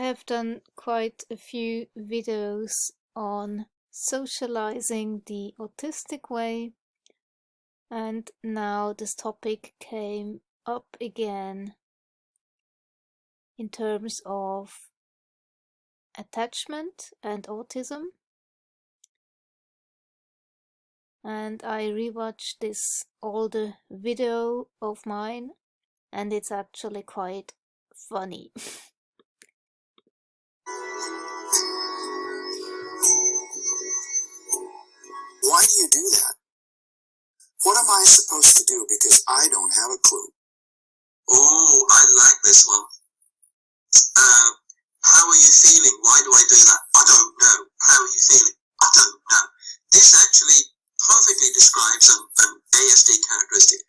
have done quite a few videos on socializing the autistic way, and now this topic came up again in terms of attachment and autism. And I rewatched this older video of mine, and it's actually quite funny. Why do you do that? What am I supposed to do? Because I don't have a clue. Oh, I like this one. How are you feeling? Why do I do that? I don't know. How are you feeling? I don't know. This actually perfectly describes an ASD characteristic.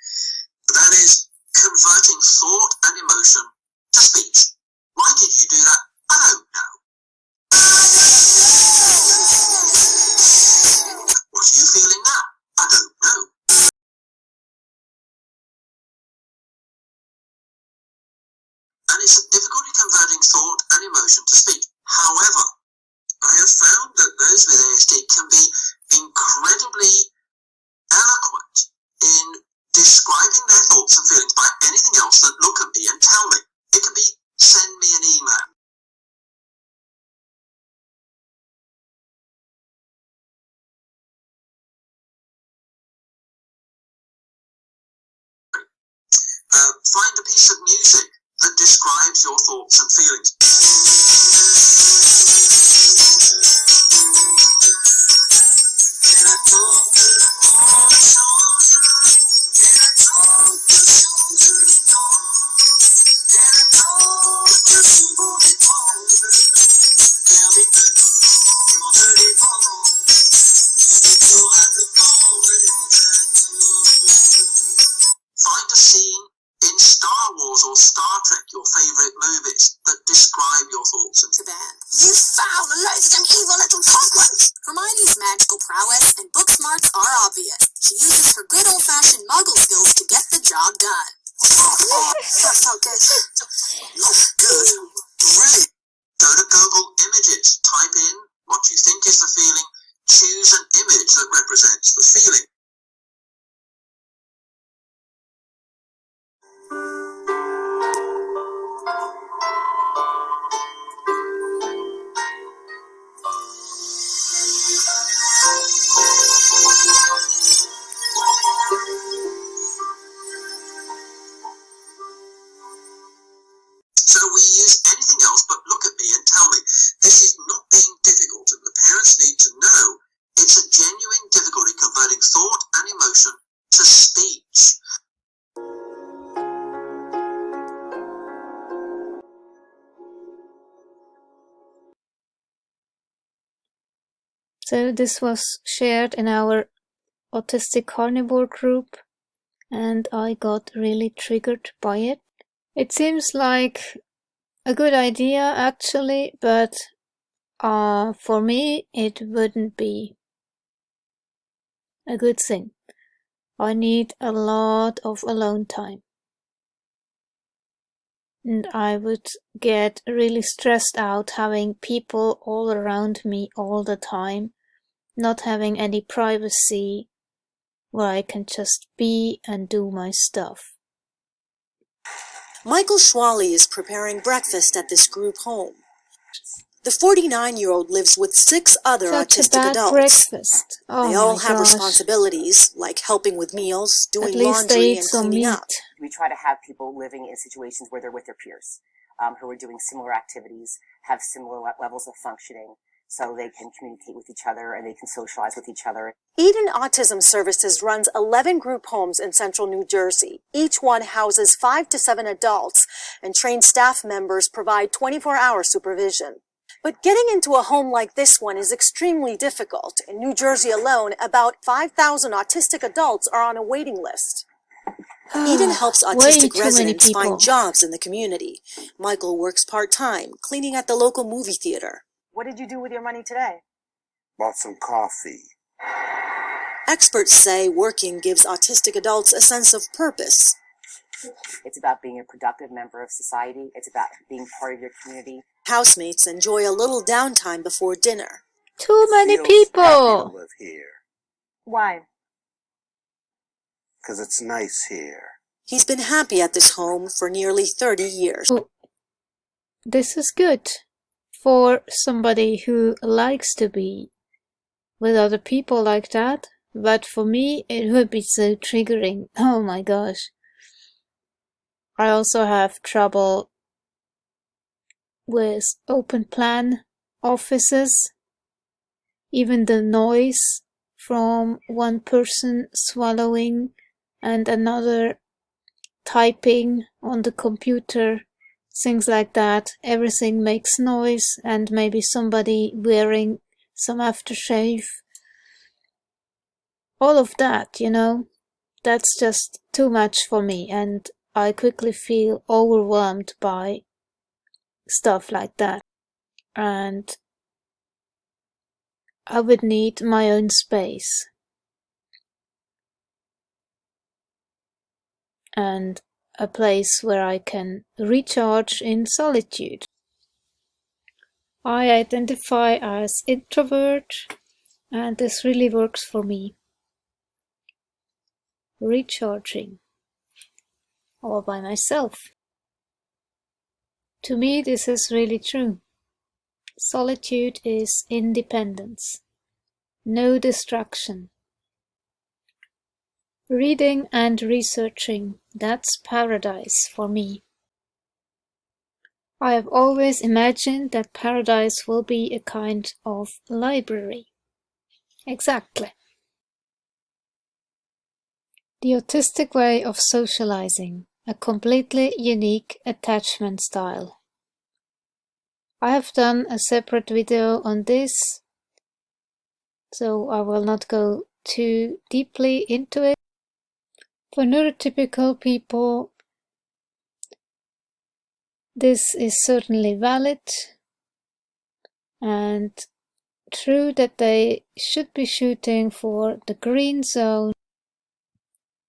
That is converting thought and emotion to speech. Why did you do that? I don't know. What are you feeling now? I don't know. And it's a difficulty converting thought and emotion to speech. However, I have found that those with ASD can be incredibly eloquent in describing their thoughts and feelings by anything else than look at me and tell me. It can be send me an email. Find a piece of music that describes your thoughts and feelings. Find a scene in Star Wars or Star Trek, your favourite movies, that describe your thoughts and feelings. You foul, loathsome, evil little cockroach! Hermione's magical prowess and book smarts are obvious. She uses her good old-fashioned muggle skills to get the job done. That felt good. Not good. Brilliant. Go to Google Images, type in what you think is the feeling, choose an image that represents the feeling. So we use anything else but look at me and tell me. This is not being difficult, and the parents need to know it's a genuine difficulty converting thought and emotion to speech. So this was shared in our Autistic Carnivore group, and I got really triggered by it. It seems like a good idea actually, but for me it wouldn't be a good thing. I need a lot of alone time. And I would get really stressed out having people all around me all the time, not having any privacy where I can just be and do my stuff. Michael Schwally is preparing breakfast at this group home. The 49-year-old lives with 6 other autistic adults. Breakfast. Oh, they all have gosh. responsibilities, like helping with meals, doing At least laundry, they eat and some cleaning meat. up. We try to have people living in situations where they're with their peers, who are doing similar activities, have similar levels of functioning, so they can communicate with each other and they can socialize with each other. Eden Autism Services runs 11 group homes in central New Jersey. Each one houses 5 to 7 adults, and trained staff members provide 24-hour supervision. But getting into a home like this one is extremely difficult. In New Jersey alone, about 5,000 autistic adults are on a waiting list. Eden helps autistic residents find jobs in the community. Michael works part-time, cleaning at the local movie theater. What did you do with your money today? Bought some coffee. Experts say working gives autistic adults a sense of purpose. It's about being a productive member of society. It's about being part of your community. Housemates enjoy a little downtime before dinner. Too many Feels happy to people! live here, Why? 'cause it's nice here. He's been happy at this home for nearly 30 years. Oh, this is good for somebody who likes to be with other people like that, but for me it would be so triggering. Oh my gosh. I also have trouble with open plan offices. Even the noise from one person swallowing and another typing on the computer, things like that, everything makes noise, and maybe somebody wearing some aftershave. All of that, you know, that's just too much for me, and I quickly feel overwhelmed by stuff like that. And I would need my own space. And a place where I can recharge in solitude. I identify as introvert, and this really works for me. Recharging all by myself. To me, this is really true. Solitude is independence. No distraction. Reading and researching, that's paradise for me. I have always imagined that paradise will be a kind of library. Exactly. The autistic way of socializing, a completely unique attachment style. I have done a separate video on this, so I will not go too deeply into it. For neurotypical people, this is certainly valid and true that they should be shooting for the green zone,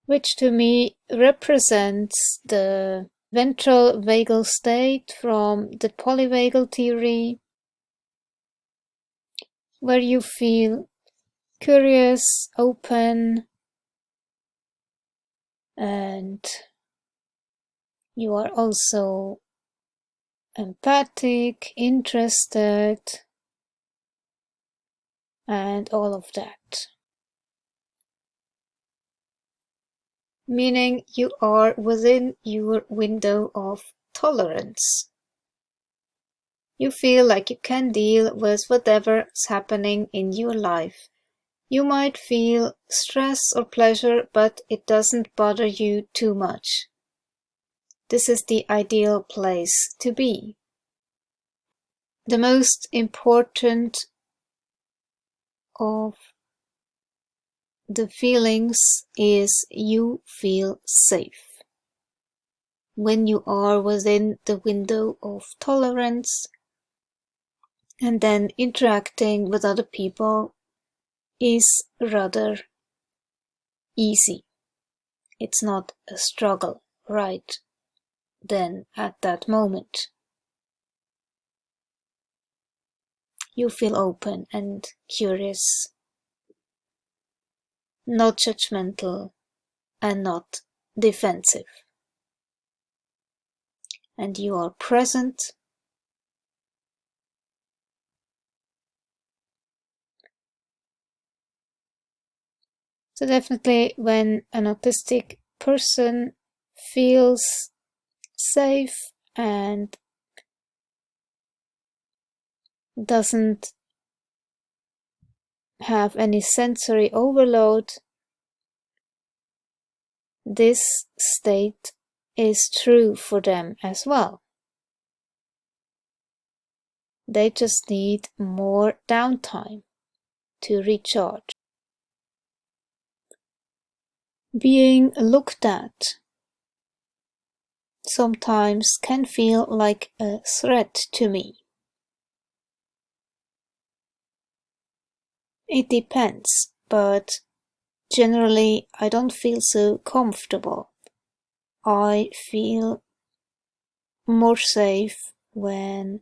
which to me represents the ventral vagal state from the polyvagal theory, where you feel curious, open, and you are also empathic, interested, and all of that. Meaning you are within your window of tolerance. You feel like you can deal with whatever's happening in your life. You might feel stress or pleasure, but it doesn't bother you too much. This is the ideal place to be. The most important of the feelings is you feel safe. When you are within the window of tolerance, and then interacting with other people is rather easy. It's not a struggle right then at that moment. You feel open and curious, not judgmental and not defensive. And you are present So definitely when an autistic person feels safe and doesn't have any sensory overload, this state is true for them as well. They just need more downtime to recharge. Being looked at sometimes can feel like a threat to me. It depends, but generally I don't feel so comfortable. I feel more safe when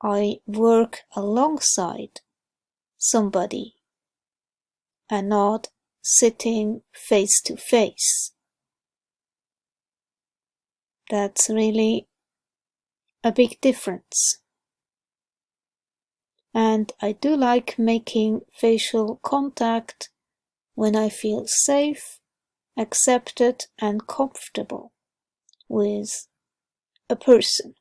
I work alongside somebody and not sitting face to face. That's really a big difference. And I do like making facial contact when I feel safe, accepted, and comfortable with a person.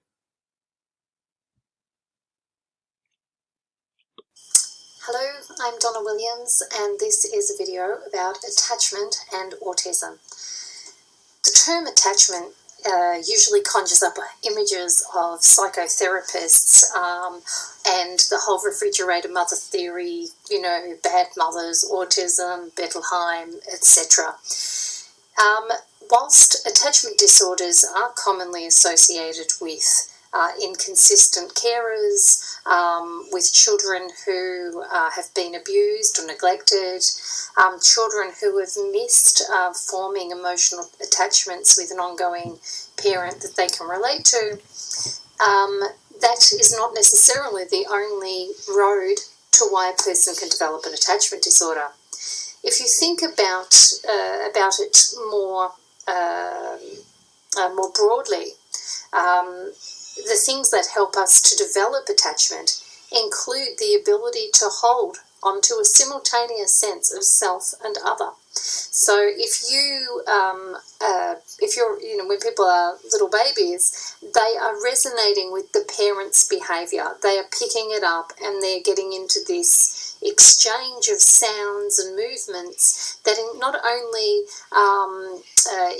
Hello, I'm Donna Williams, and this is a video about attachment and autism. The term attachment usually conjures up images of psychotherapists and the whole refrigerator mother theory, you know, bad mothers, autism, Bettelheim, etc. Whilst attachment disorders are commonly associated with inconsistent carers, with children who have been abused or neglected, children who have missed forming emotional attachments with an ongoing parent that they can relate to, that is not necessarily the only road to why a person can develop an attachment disorder. If you think about it more broadly, the things that help us to develop attachment include the ability to hold onto a simultaneous sense of self and other. So if you're, you know, when people are little babies, they are resonating with the parent's behaviour. They are picking it up and they're getting into this exchange of sounds and movements that not only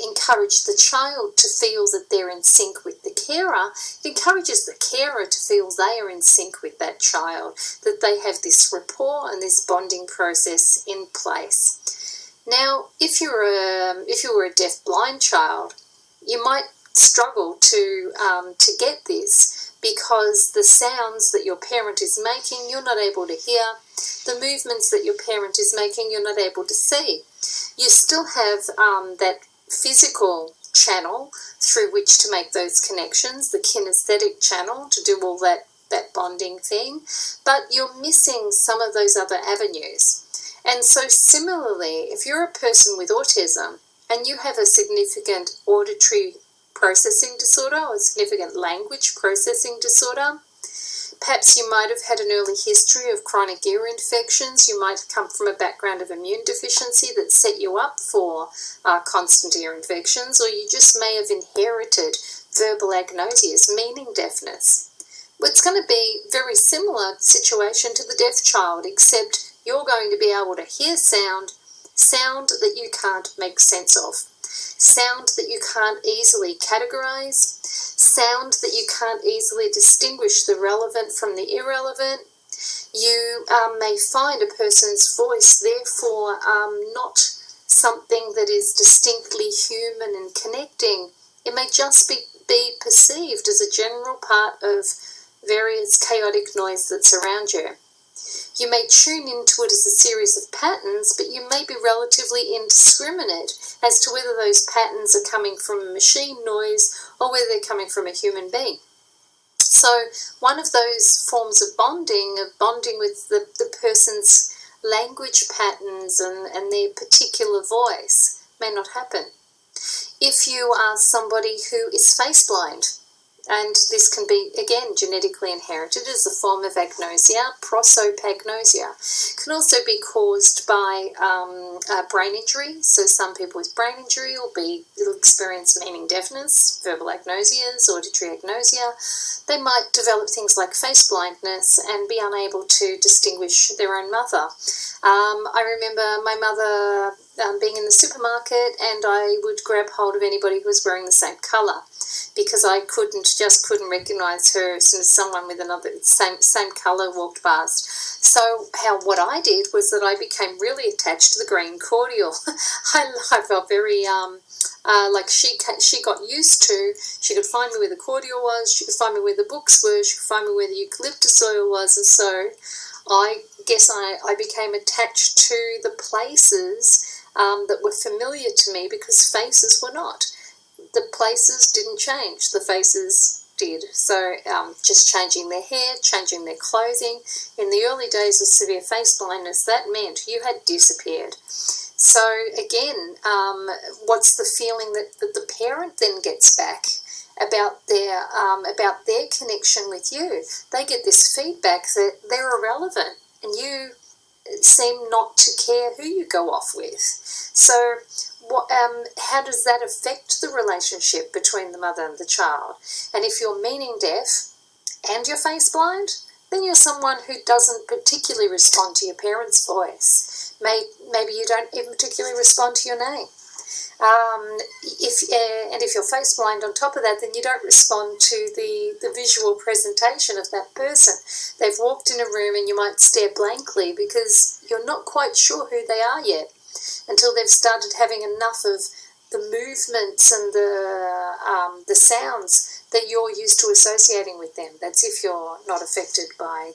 encourage the child to feel that they're in sync with the carer, it encourages the carer to feel they are in sync with that child, that they have this rapport and this bonding process in place. Now, if you were a deaf-blind child, you might struggle to get this, because the sounds that your parent is making you're not able to hear, the movements that your parent is making you're not able to see. You still have that physical channel through which to make those connections, the kinesthetic channel to do all that bonding thing, but you're missing some of those other avenues. And so similarly, if you're a person with autism and you have a significant auditory processing disorder or a significant language processing disorder, perhaps you might have had an early history of chronic ear infections, you might come from a background of immune deficiency that set you up for constant ear infections, or you just may have inherited verbal agnosias, meaning deafness. Well, it's going to be a very similar situation to the deaf child, except you're going to be able to hear sound that you can't make sense of, sound that you can't easily categorize, sound that you can't easily distinguish the relevant from the irrelevant. You may find a person's voice, therefore, not something that is distinctly human and connecting. It may just be perceived as a general part of various chaotic noise that's around you. You may tune into it as a series of patterns, but you may be relatively indiscriminate as to whether those patterns are coming from a machine noise or whether they're coming from a human being. So one of those forms of bonding with the person's language patterns and their particular voice may not happen. If you are somebody who is face blind, and this can be, again, genetically inherited as a form of agnosia, prosopagnosia. It can also be caused by brain injury. So some people with brain injury will experience meaning deafness, verbal agnosias, auditory agnosia. They might develop things like face blindness and be unable to distinguish their own mother. I remember my mother being in the supermarket, and I would grab hold of anybody who was wearing the same colour, because I couldn't recognise her as soon as someone with another same colour walked past. So what I did was that I became really attached to the green cordial. I felt very like she got used to. She could find me where the cordial was. She could find me where the books were. She could find me where the eucalyptus oil was, and so I guess I became attached to the places that were familiar to me, because faces were not. the places didn't change, the faces did. So just changing their hair, changing their clothing. In the early days of severe face blindness, that meant you had disappeared. So again, what's the feeling that the parent then gets back about their connection with you? They get this feedback that they're irrelevant and you seem not to care who you go off with. So how does that affect the relationship between the mother and the child? And if you're meaning deaf and you're face blind, then you're someone who doesn't particularly respond to your parents' voice. Maybe you don't even particularly respond to your name. If you're face blind on top of that, then you don't respond to the visual presentation of that person. They've walked in a room and you might stare blankly because you're not quite sure who they are yet until they've started having enough of the movements and the sounds that you're used to associating with them. That's if you're not affected by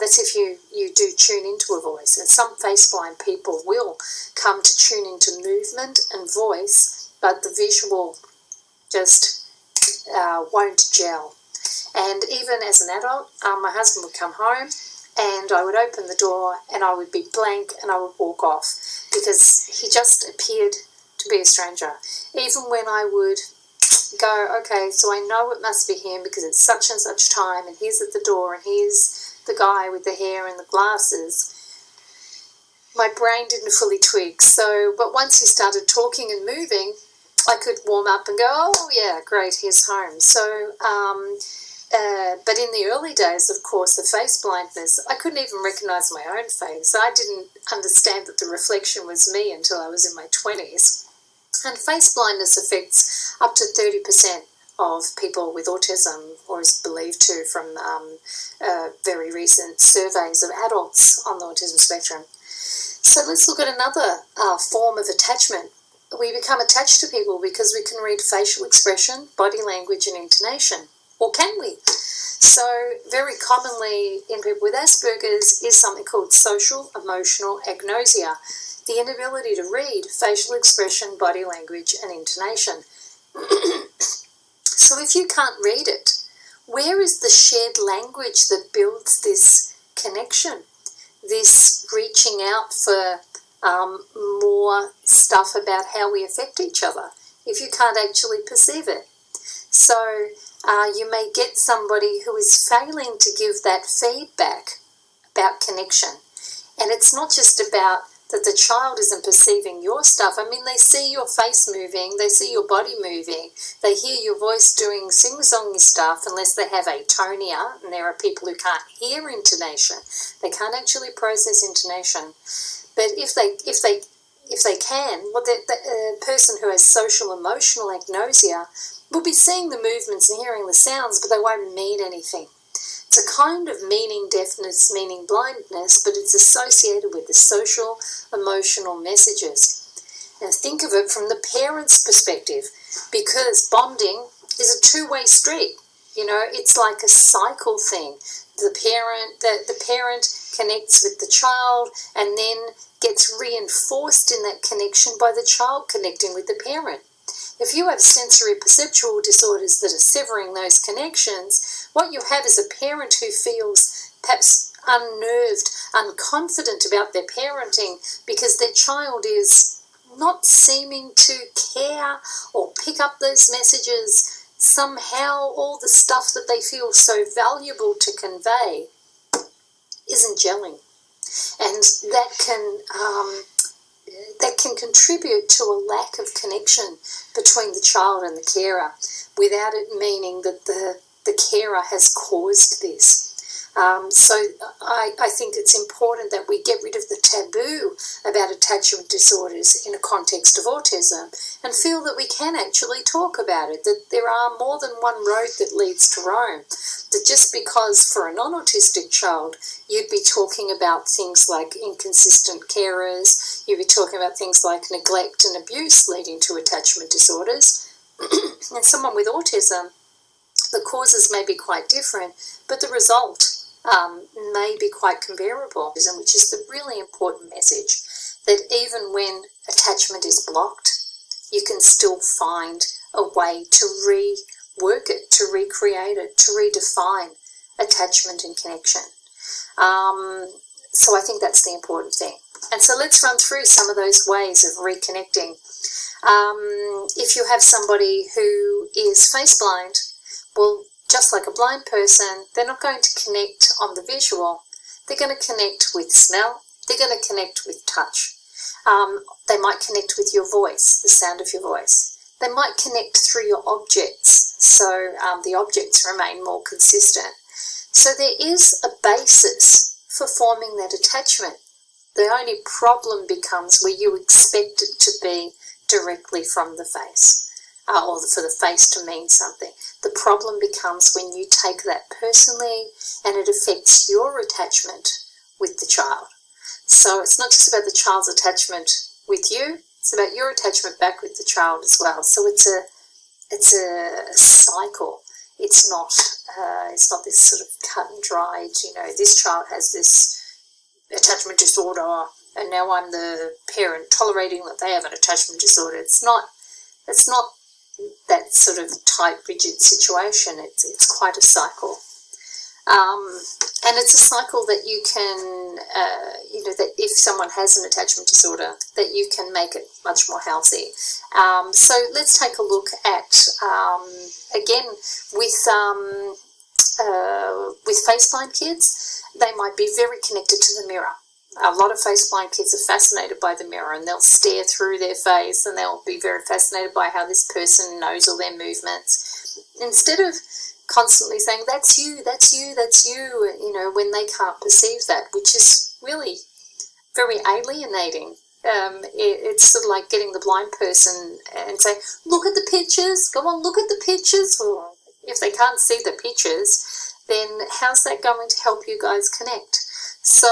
that's if you do tune into a voice. And some face blind people will come to tune into movement and voice, but the visual just won't gel. And even as an adult, my husband would come home and I would open the door and I would be blank and I would walk off because he just appeared to be a stranger. Even when I would go, okay, so I know it must be him because it's such and such time and he's at the door and he's the guy with the hair and the glasses, my brain didn't fully twig. So, but once he started talking and moving, I could warm up and go, oh yeah, great, he's home. So, but in the early days, of course, the face blindness, I couldn't even recognize my own face. I didn't understand that the reflection was me until I was in my 20s. And face blindness affects up to 30% of people with autism, or is believed to from very recent surveys of adults on the autism spectrum. So let's look at another form of attachment. We become attached to people because we can read facial expression, body language and intonation. Or can we? So very commonly in people with Asperger's is something called social emotional agnosia, the inability to read facial expression, body language and intonation. So if you can't read it, where is the shared language that builds this connection, this reaching out for more stuff about how we affect each other, if you can't actually perceive it? So you may get somebody who is failing to give that feedback about connection. And it's not just about that the child isn't perceiving your stuff. I mean, they see your face moving, they see your body moving, they hear your voice doing sing-songy stuff unless they have atonia, and there are people who can't hear intonation. They can't actually process intonation. But if they can, well, the person who has social emotional agnosia will be seeing the movements and hearing the sounds, but they won't mean anything. It's a kind of meaning deafness, meaning blindness, but it's associated with the social, emotional messages. Now think of it from the parent's perspective, because bonding is a two-way street. You know, it's like a cycle thing. The parent connects with the child and then gets reinforced in that connection by the child connecting with the parent. If you have sensory perceptual disorders that are severing those connections, what you have is a parent who feels perhaps unnerved, unconfident about their parenting because their child is not seeming to care or pick up those messages. Somehow all the stuff that they feel so valuable to convey isn't gelling. And that can contribute to a lack of connection between the child and the carer without it meaning that the carer has caused this. So I think it's important that we get rid of the taboo about attachment disorders in a context of autism and feel that we can actually talk about it, that there are more than one road that leads to Rome, that just because for a non-autistic child you'd be talking about things like inconsistent carers, you'd be talking about things like neglect and abuse leading to attachment disorders, and someone with autism, the causes may be quite different, but the result may be quite comparable, which is the really important message, that even when attachment is blocked you can still find a way to rework it, to recreate it, to redefine attachment and connection. So I think that's the important thing. And so let's run through some of those ways of reconnecting. If you have somebody who is face blind, well, just like a blind person, they're not going to connect on the visual. They're going to connect with smell. They're going to connect with touch. They might connect with your voice, the sound of your voice. They might connect through your objects, so the objects remain more consistent. So there is a basis for forming that attachment. The only problem becomes where you expect it to be directly from the face, or for the face to mean something. The problem becomes when you take that personally and it affects your attachment with the child. So it's not just about the child's attachment with you, it's about your attachment back with the child as well. So it's a cycle. It's not this sort of cut and dried, this child has this attachment disorder and now I'm the parent tolerating that they have an attachment disorder. It's not that sort of tight, rigid situation. It's quite a cycle. And it's a cycle that you can, that if someone has an attachment disorder, that you can make it much more healthy. So let's take a look at, again, with face blind kids, they might be very connected to the mirror. A lot of face blind kids are fascinated by the mirror and they'll stare through their face and they'll be very fascinated by how this person knows all their movements. Instead of constantly saying, that's you, that's you, that's you, when they can't perceive that, which is really very alienating. It's sort of like getting the blind person and say, look at the pictures, go on, look at the pictures. Well, if they can't see the pictures, then how's that going to help you guys connect? So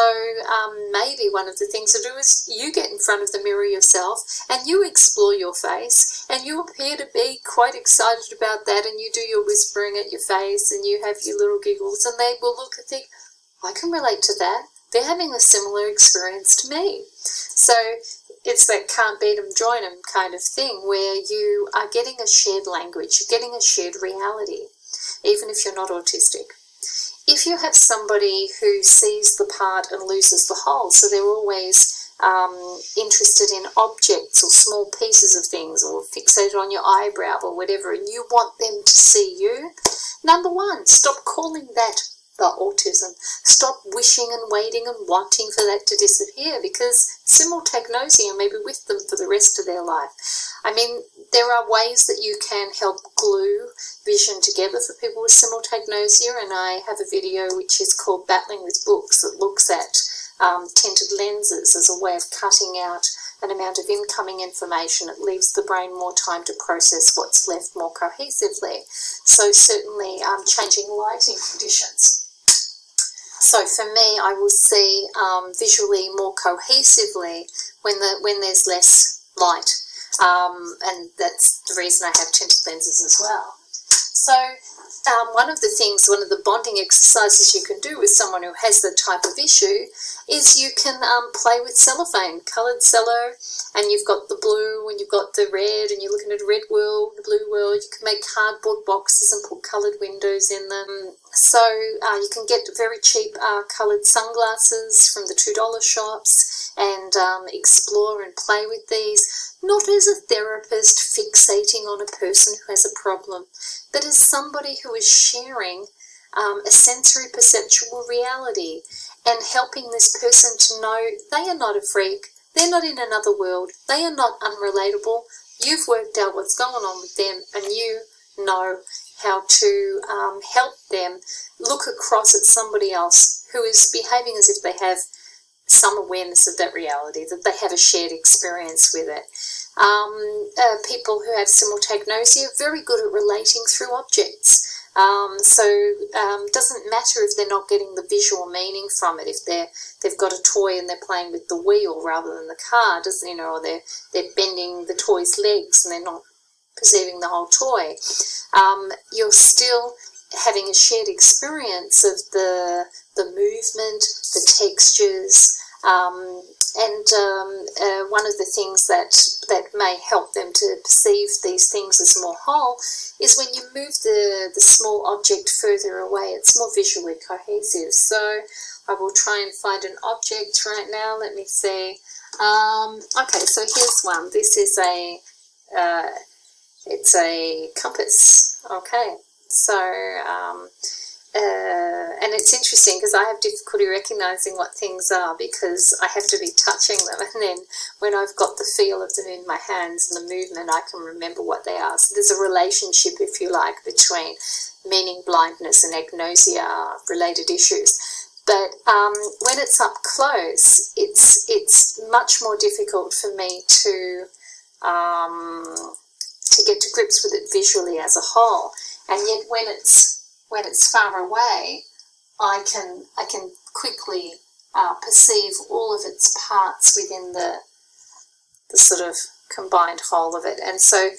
maybe one of the things to do is you get in front of the mirror yourself and you explore your face and you appear to be quite excited about that and you do your whispering at your face and you have your little giggles and they will look and think, I can relate to that. They're having a similar experience to me. So it's that can't beat 'em, join 'em kind of thing where you are getting a shared language, you're getting a shared reality, even if you're not autistic. If you have somebody who sees the part and loses the whole, so they're always interested in objects or small pieces of things or fixated on your eyebrow or whatever, and you want them to see you, number one, stop calling that the autism. Stop wishing and waiting and wanting for that to disappear, because simultagnosia may be with them for the rest of their life. I mean, there are ways that you can help glue vision together for people with simultagnosia, and I have a video which is called Battling with Books that looks at tinted lenses as a way of cutting out an amount of incoming information. It leaves the brain more time to process what's left more cohesively. So certainly changing lighting conditions. So for me, I will see visually more cohesively when there's less light, and that's the reason I have tinted lenses as well. So one of the bonding exercises you can do with someone who has that type of issue is you can play with cellophane, coloured cello, and you've got the blue and you've got the red and you're looking at a red world, a blue world. You can make cardboard boxes and put coloured windows in them. So you can get very cheap coloured sunglasses from the $2 shops and explore and play with these, not as a therapist fixating on a person who has a problem, but as somebody who is sharing a sensory perceptual reality and helping this person to know they are not a freak, they're not in another world, they are not unrelatable. You've worked out what's going on with them and you know how to help them look across at somebody else who is behaving as if they have some awareness of that reality, that they have a shared experience with it. People who have simultagnosia are very good at relating through objects. So it doesn't matter if they're not getting the visual meaning from it. If they've got a toy and they're playing with the wheel rather than the car, or they're bending the toy's legs and they're not perceiving the whole toy. You're still having a shared experience of the movement, the textures, One of the things that may help them to perceive these things as more whole is when you move the small object further away, it's more visually cohesive. So I will try and find an object right now. Let me see. Okay, so here's one. This is it's a compass. Okay, so and it's interesting because I have difficulty recognizing what things are because I have to be touching them, and then when I've got the feel of them in my hands and the movement, I can remember what they are. So there's a relationship, if you like, between meaning blindness and agnosia related issues. But when it's up close, it's much more difficult for me to get to grips with it visually as a whole. And yet when it's far away, I can quickly perceive all of its parts within the sort of combined whole of it. And so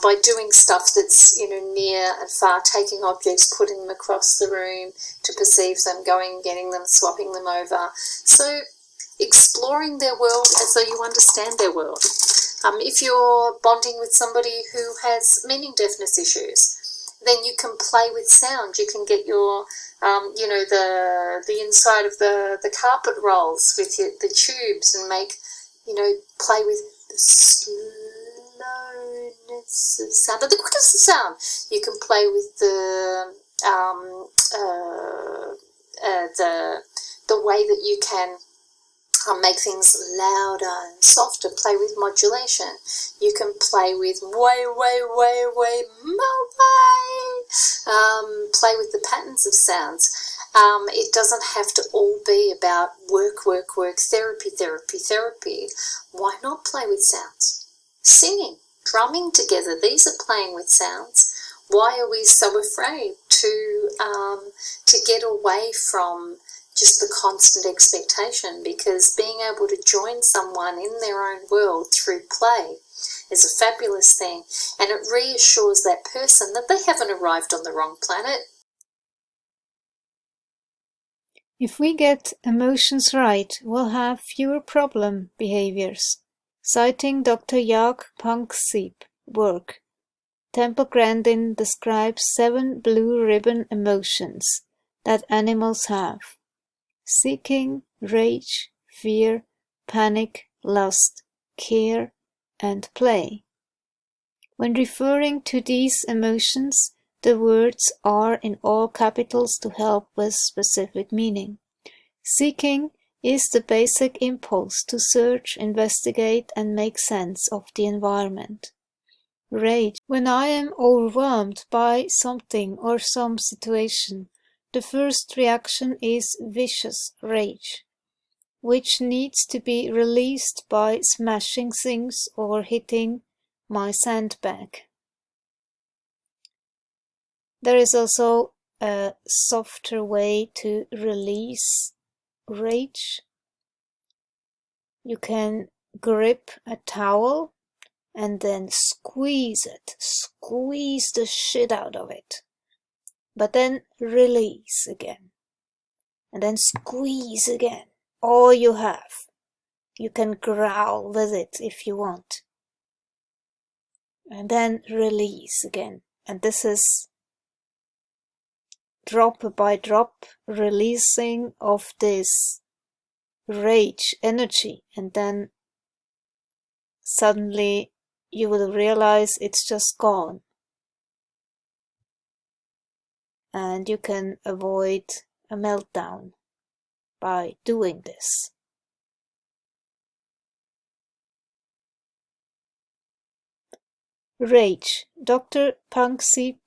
by doing stuff that's near and far, taking objects, putting them across the room to perceive them, going, getting them, swapping them over. So exploring their world as though you understand their world. If you're bonding with somebody who has meaning deafness issues, then you can play with sound. You can get your, the inside of the carpet rolls with the tubes and make, play with the slowness of sound, or the quickness of sound. You can play with the way that you can make things louder and softer, play with modulation. You can play with way, play with the patterns of sounds. It doesn't have to all be about work, therapy. Why not play with sounds? Singing, drumming together, these are playing with sounds. Why are we so afraid to get away from just the constant expectation? Because being able to join someone in their own world through play is a fabulous thing, and it reassures that person that they haven't arrived on the wrong planet. If we get emotions right, we'll have fewer problem behaviors. Citing Dr. Jaak Pankseep's work, Temple Grandin describes 7 blue ribbon emotions that animals have: seeking, rage, fear, panic, lust, care, and play. When referring to these emotions, the words are in all capitals to help with specific meaning. Seeking is the basic impulse to search, investigate, and make sense of the environment. Rage. When I am overwhelmed by something or some situation, the first reaction is vicious rage, which needs to be released by smashing things or hitting my sandbag. There is also a softer way to release rage. You can grip a towel and then squeeze the shit out of it, but then release again, and then squeeze again, all you have. You can growl with it if you want, and then release again. And this is drop by drop releasing of this rage energy, and then suddenly you will realize it's just gone, and you can avoid a meltdown by doing this. Rage. Dr. Pankseep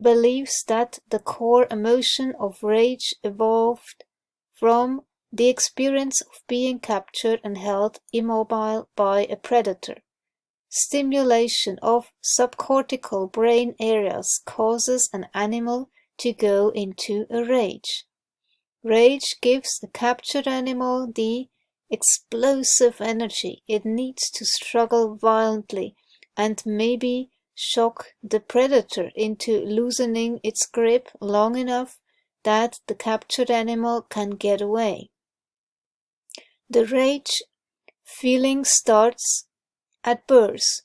believes that the core emotion of rage evolved from the experience of being captured and held immobile by a predator. Stimulation of subcortical brain areas causes an animal to go into a rage. Rage gives the captured animal the explosive energy it needs to struggle violently and maybe shock the predator into loosening its grip long enough that the captured animal can get away. The rage feeling starts at birth.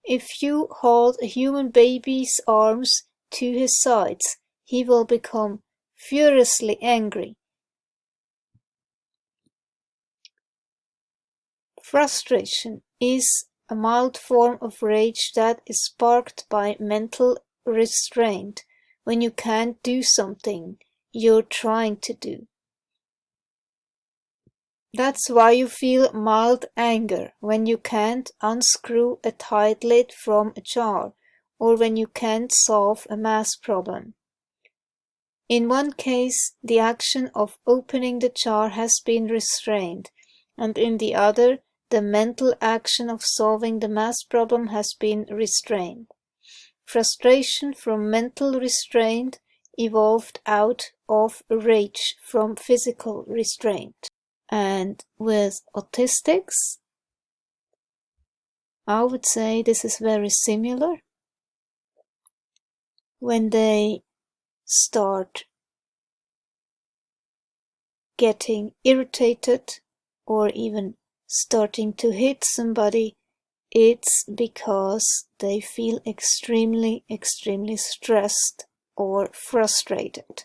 If you hold a human baby's arms to his sides, he will become furiously angry. Frustration is a mild form of rage that is sparked by mental restraint when you can't do something you're trying to do. That's why you feel mild anger when you can't unscrew a tight lid from a jar, or when you can't solve a math problem. In one case, the action of opening the jar has been restrained, and in the other, the mental action of solving the math problem has been restrained. Frustration from mental restraint evolved out of rage from physical restraint. And with autistics, I would say this is very similar. When they start getting irritated or even starting to hit somebody, it's because they feel extremely stressed or frustrated.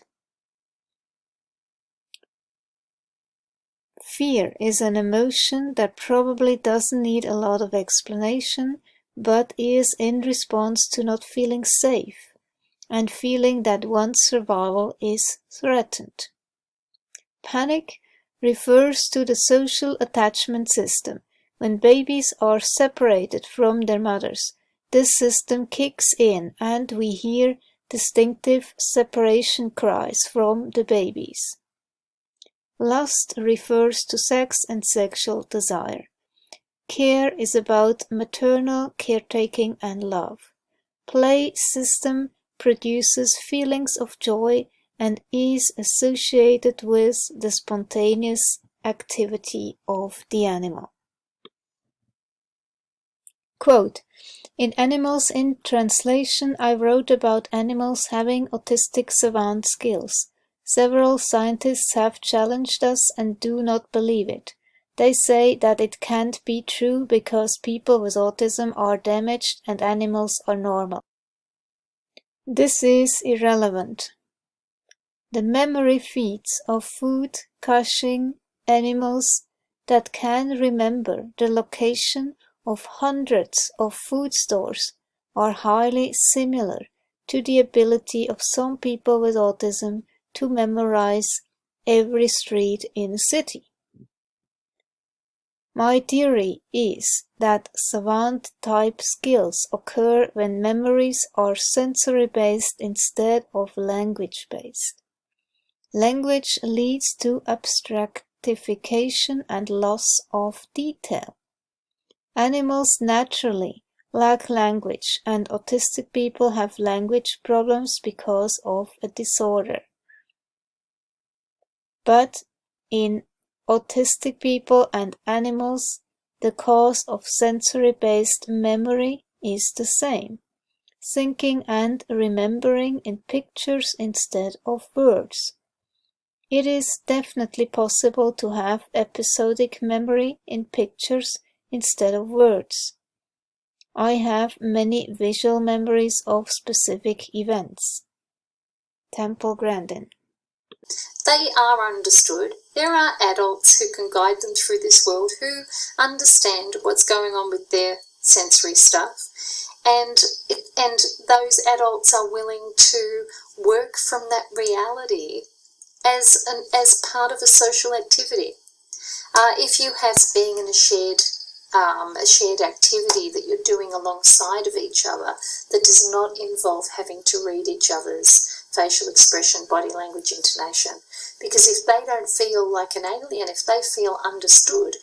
Fear is an emotion that probably doesn't need a lot of explanation, but is in response to not feeling safe and feeling that one's survival is threatened. Panic refers to the social attachment system. When babies are separated from their mothers, this system kicks in and we hear distinctive separation cries from the babies. Lust refers to sex and sexual desire. Care is about maternal caretaking and love. Play system produces feelings of joy and is associated with the spontaneous activity of the animal. Quote, "In Animals in Translation, I wrote about animals having autistic savant skills. Several scientists have challenged us and do not believe it. They say that it can't be true because people with autism are damaged and animals are normal. This is irrelevant. The memory feeds of food caching animals that can remember the location of hundreds of food stores are highly similar to the ability of some people with autism to memorize every street in a city. My theory is that savant-type skills occur when memories are sensory-based instead of language-based. Language leads to abstractification and loss of detail. Animals naturally lack language, and autistic people have language problems because of a disorder. But in autistic people and animals, the cause of sensory-based memory is the same: thinking and remembering in pictures instead of words. It is definitely possible to have episodic memory in pictures instead of words. I have many visual memories of specific events. Temple Grandin. They are understood. There are adults who can guide them through this world, who understand what's going on with their sensory stuff, and those adults are willing to work from that reality as part of a social activity. If you have being in a shared activity that you're doing alongside of each other that does not involve having to read each other's facial expression, body language, intonation. Because if they don't feel like an alien, if they feel understood,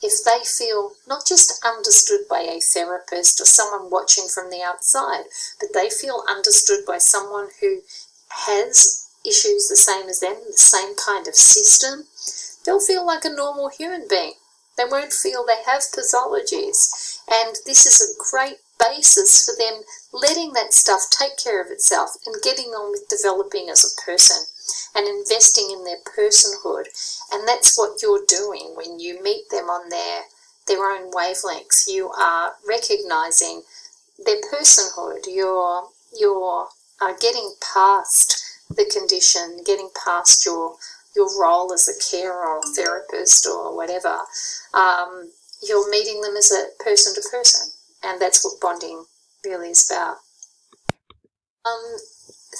if they feel not just understood by a therapist or someone watching from the outside, but they feel understood by someone who has issues the same as them, the same kind of system, they'll feel like a normal human being. They won't feel they have pathologies. And this is a great basis for them letting that stuff take care of itself and getting on with developing as a person and investing in their personhood. And that's what you're doing when you meet them on their own wavelengths. You are recognizing their personhood. You're getting past the condition, getting past your role as a carer or therapist or whatever. You're meeting them as a person to person, and that's what bonding really is about.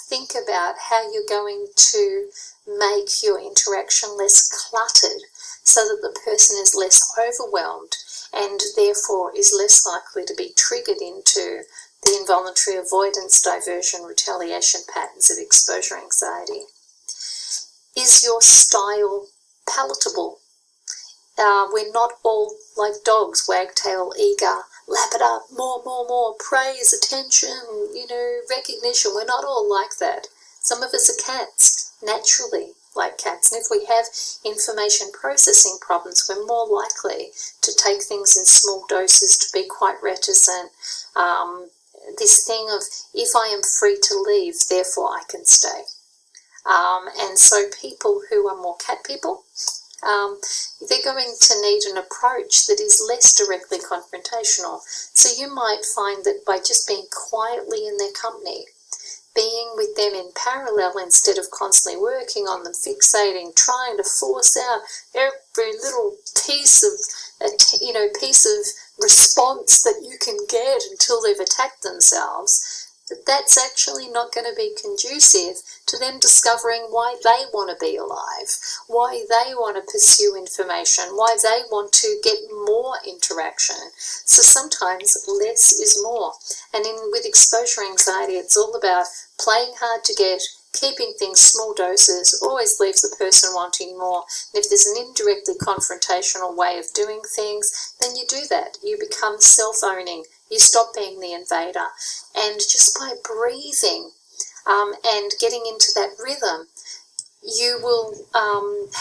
Think about how you're going to make your interaction less cluttered so that the person is less overwhelmed and therefore is less likely to be triggered into the involuntary avoidance, diversion, retaliation patterns of exposure anxiety. Is your style palatable? We're not all like dogs, wagtail, eager, lap it up, more, praise, attention, recognition. We're not all like that. Some of us are cats, naturally like cats. And if we have information processing problems, we're more likely to take things in small doses, to be quite reticent. This thing of, if I am free to leave, therefore I can stay. And so people who are more cat people, they're going to need an approach that is less directly confrontational. So you might find that by just being quietly in their company, being with them in parallel instead of constantly working on them, fixating, trying to force out every little piece of response that you can get until they've attacked themselves, that's actually not going to be conducive to them discovering why they want to be alive, why they want to pursue information, why they want to get more interaction. So sometimes less is more. And with exposure anxiety, it's all about playing hard to get, keeping things small doses, always leaves the person wanting more. And if there's an indirectly confrontational way of doing things, then you do that. You become self-owning. You stop being the invader. And just by breathing and getting into that rhythm, you will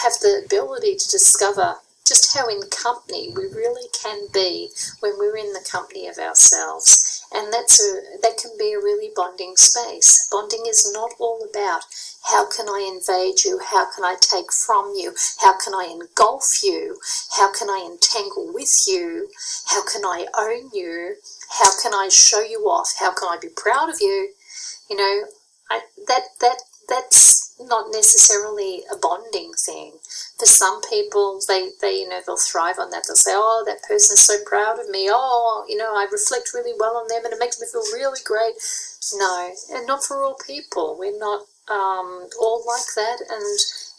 have the ability to discover just how in company we really can be when we're in the company of ourselves. And that can be a really bonding space. Bonding is not all about how can I invade you, how can I take from you, how can I engulf you, how can I entangle with you, how can I own you, how can I show you off, how can I be proud of you. That's not necessarily a bonding thing. For some people, they'll thrive on that. They'll say, oh, that person's so proud of me. Oh, I reflect really well on them and it makes me feel really great. No, and not for all people. We're not all like that.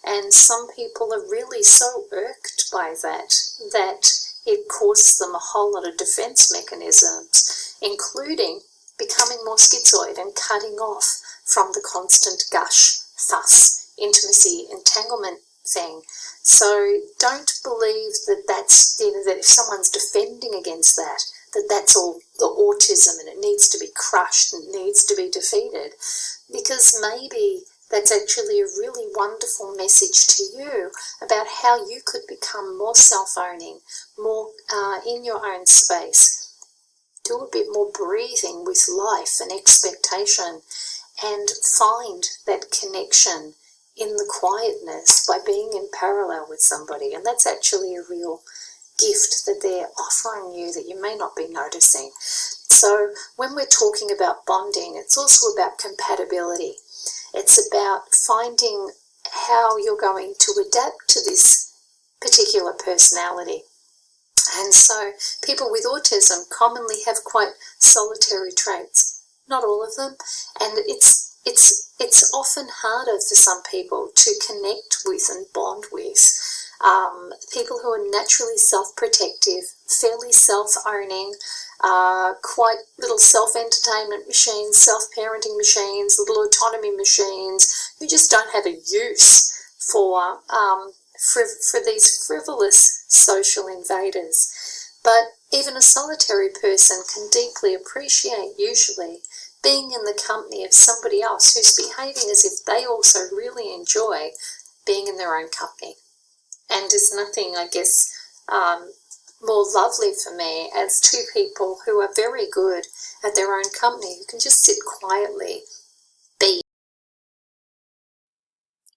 And some people are really so irked by that it causes them a whole lot of defense mechanisms, including becoming more schizoid and cutting off from the constant gush, fuss, intimacy, entanglement thing. So don't believe that's, that if someone's defending against that's all the autism and it needs to be crushed and it needs to be defeated. Because maybe that's actually a really wonderful message to you about how you could become more self-owning, more in your own space. Do a bit more breathing with life and expectation, and find that connection in the quietness by being in parallel with somebody. And that's actually a real gift that they're offering you that you may not be noticing. So when we're talking about bonding, it's also about compatibility. It's about finding how you're going to adapt to this particular personality. And so people with autism commonly have quite solitary traits. Not all of them. And it's often harder for some people to connect with and bond with people who are naturally self-protective, fairly self-owning, quite little self-entertainment machines, self-parenting machines, little autonomy machines, who just don't have a use for these frivolous social invaders. But even a solitary person can deeply appreciate, usually, being in the company of somebody else who's behaving as if they also really enjoy being in their own company. And there's nothing, I guess, more lovely for me as two people who are very good at their own company, who can just sit quietly, be.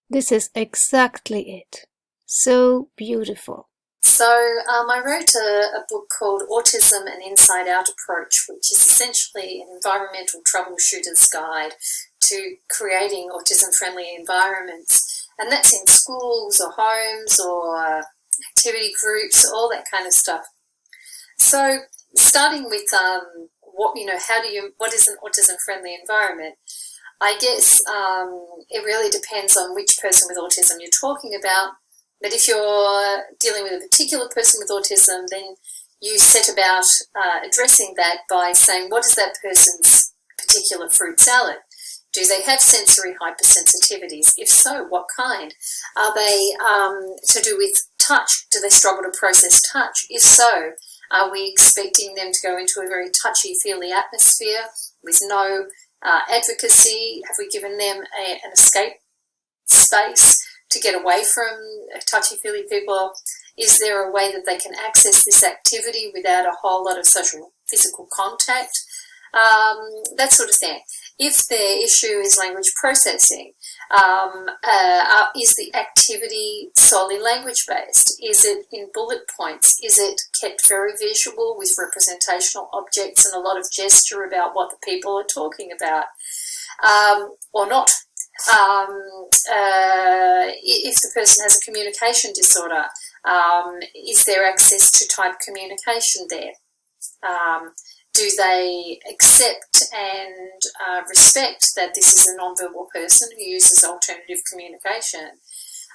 This is exactly it. So beautiful. So I wrote a book called Autism: An Inside Out Approach, which is essentially an environmental troubleshooter's guide to creating autism-friendly environments. And that's in schools or homes or activity groups, all that kind of stuff. So starting with what is an autism-friendly environment? I guess it really depends on which person with autism you're talking about. But if you're dealing with a particular person with autism, then you set about addressing that by saying, what is that person's particular fruit salad? Do they have sensory hypersensitivities? If so, what kind? Are they to do with touch? Do they struggle to process touch? If so, are we expecting them to go into a very touchy-feely atmosphere with no advocacy? Have we given them an escape space to get away from touchy-feely people? Is there a way that they can access this activity without a whole lot of social physical contact? That sort of thing. If their issue is language processing, is the activity solely language-based? Is it in bullet points? Is it kept very visual with representational objects and a lot of gesture about what the people are talking about, or not? If the person has a communication disorder, is there access to type communication there? Do they accept and respect that this is a nonverbal person who uses alternative communication?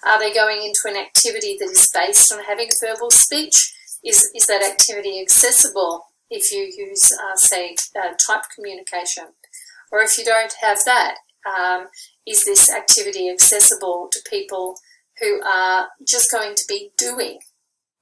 Are they going into an activity that is based on having verbal speech? Is that activity accessible if you use, say, type communication? Or if you don't have that, is this activity accessible to people who are just going to be doing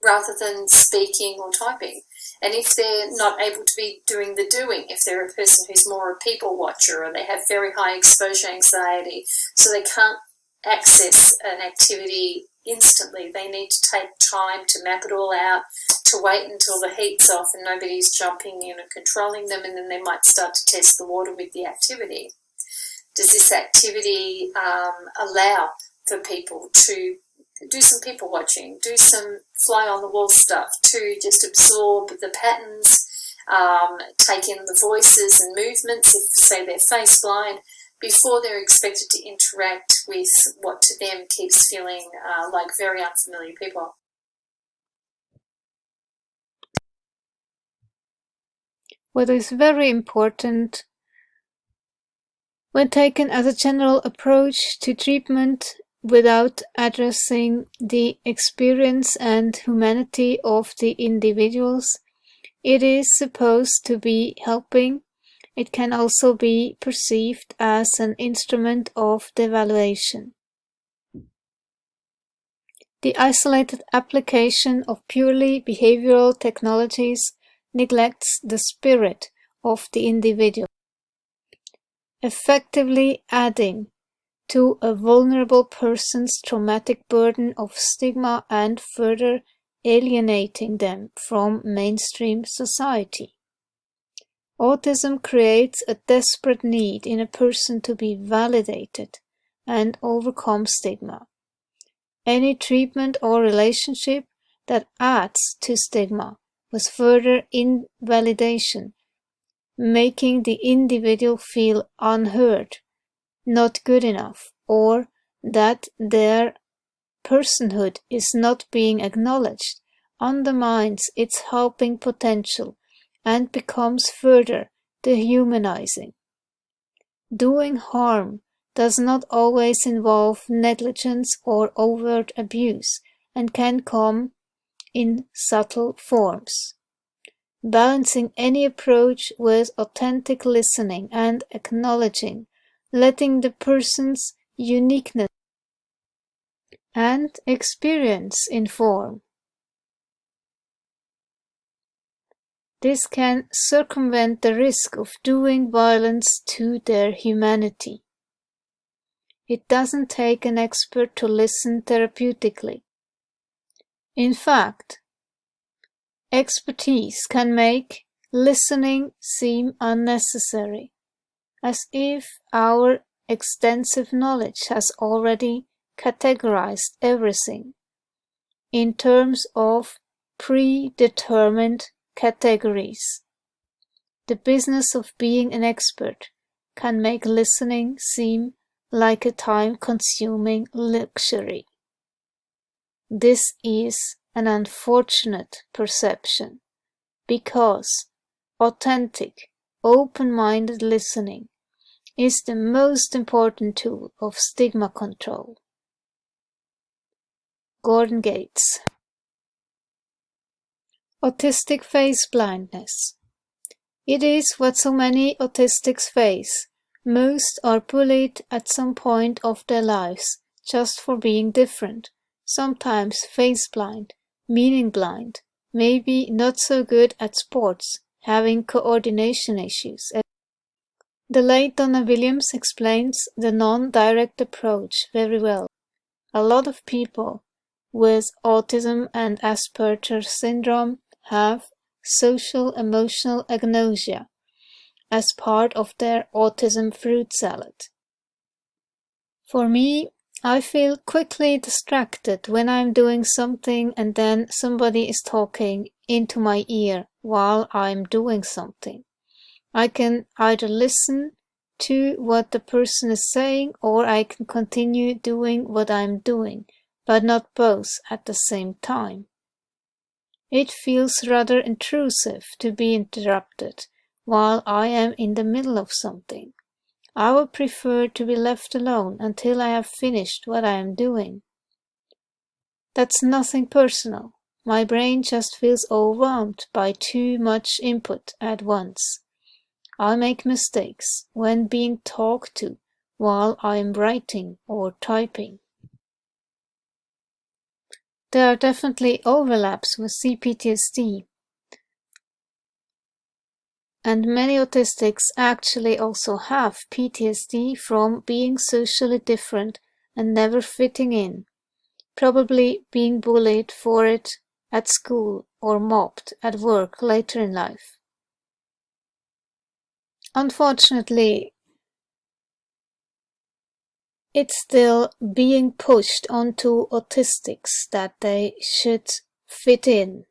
rather than speaking or typing? And if they're not able to be doing the doing, if they're a person who's more a people watcher or they have very high exposure anxiety, so they can't access an activity instantly, they need to take time to map it all out, to wait until the heat's off and nobody's jumping in and controlling them, and then they might start to test the water with the activity. Does this activity allow for people to do some people watching, do some fly on the wall stuff, to just absorb the patterns, take in the voices and movements, if say they're face blind, before they're expected to interact with what to them keeps feeling like very unfamiliar people. What is very important when taken as a general approach to treatment without addressing the experience and humanity of the individuals, it is supposed to be helping. It can also be perceived as an instrument of devaluation. The isolated application of purely behavioral technologies neglects the spirit of the individual, effectively adding to a vulnerable person's traumatic burden of stigma and further alienating them from mainstream society. Autism creates a desperate need in a person to be validated and overcome stigma. Any treatment or relationship that adds to stigma with further invalidation, making the individual feel unheard, not good enough, or that their personhood is not being acknowledged, undermines its helping potential and becomes further dehumanizing. Doing harm does not always involve negligence or overt abuse and can come in subtle forms. Balancing any approach with authentic listening and acknowledging, letting the person's uniqueness and experience inform. This can circumvent the risk of doing violence to their humanity. It doesn't take an expert to listen therapeutically. In fact, expertise can make listening seem unnecessary, as if our extensive knowledge has already categorized everything in terms of predetermined categories. The business of being an expert can make listening seem like a time-consuming luxury. This is an unfortunate perception, because authentic, open-minded listening is the most important tool of stigma control. Gordon Gates. Autistic face blindness. It is what so many autistics face. Most are bullied at some point of their lives just for being different, sometimes face blind, meaning blind, maybe not so good at sports, having coordination issues. The late Donna Williams explains the non-direct approach very well. A lot of people with autism and Asperger's syndrome have social emotional agnosia as part of their autism fruit salad. For me, I feel quickly distracted when I'm doing something and then somebody is talking into my ear while I'm doing something. I can either listen to what the person is saying or I can continue doing what I'm doing, but not both at the same time. It feels rather intrusive to be interrupted while I am in the middle of something. I would prefer to be left alone until I have finished what I am doing. That's nothing personal. My brain just feels overwhelmed by too much input at once. I make mistakes when being talked to while I am writing or typing. There are definitely overlaps with CPTSD, and many autistics actually also have PTSD from being socially different and never fitting in, probably being bullied for it at school or mobbed at work later in life. Unfortunately, it's still being pushed onto autistics that they should fit in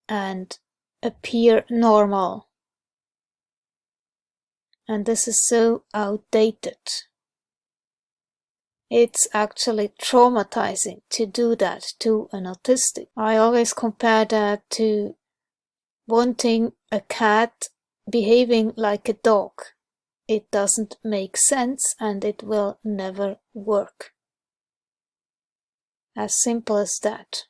and appear normal. And this is so outdated. It's actually traumatizing to do that to an autistic. I always compare that to wanting a cat behaving like a dog. It doesn't make sense and it will never work. As simple as that.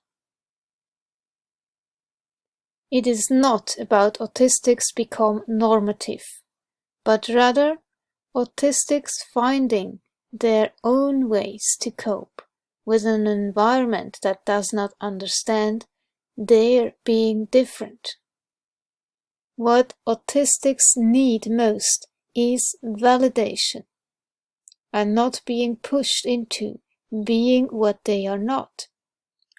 It is not about autistics become normative, but rather autistics finding their own ways to cope with an environment that does not understand their being different. What autistics need most is validation and not being pushed into being what they are not.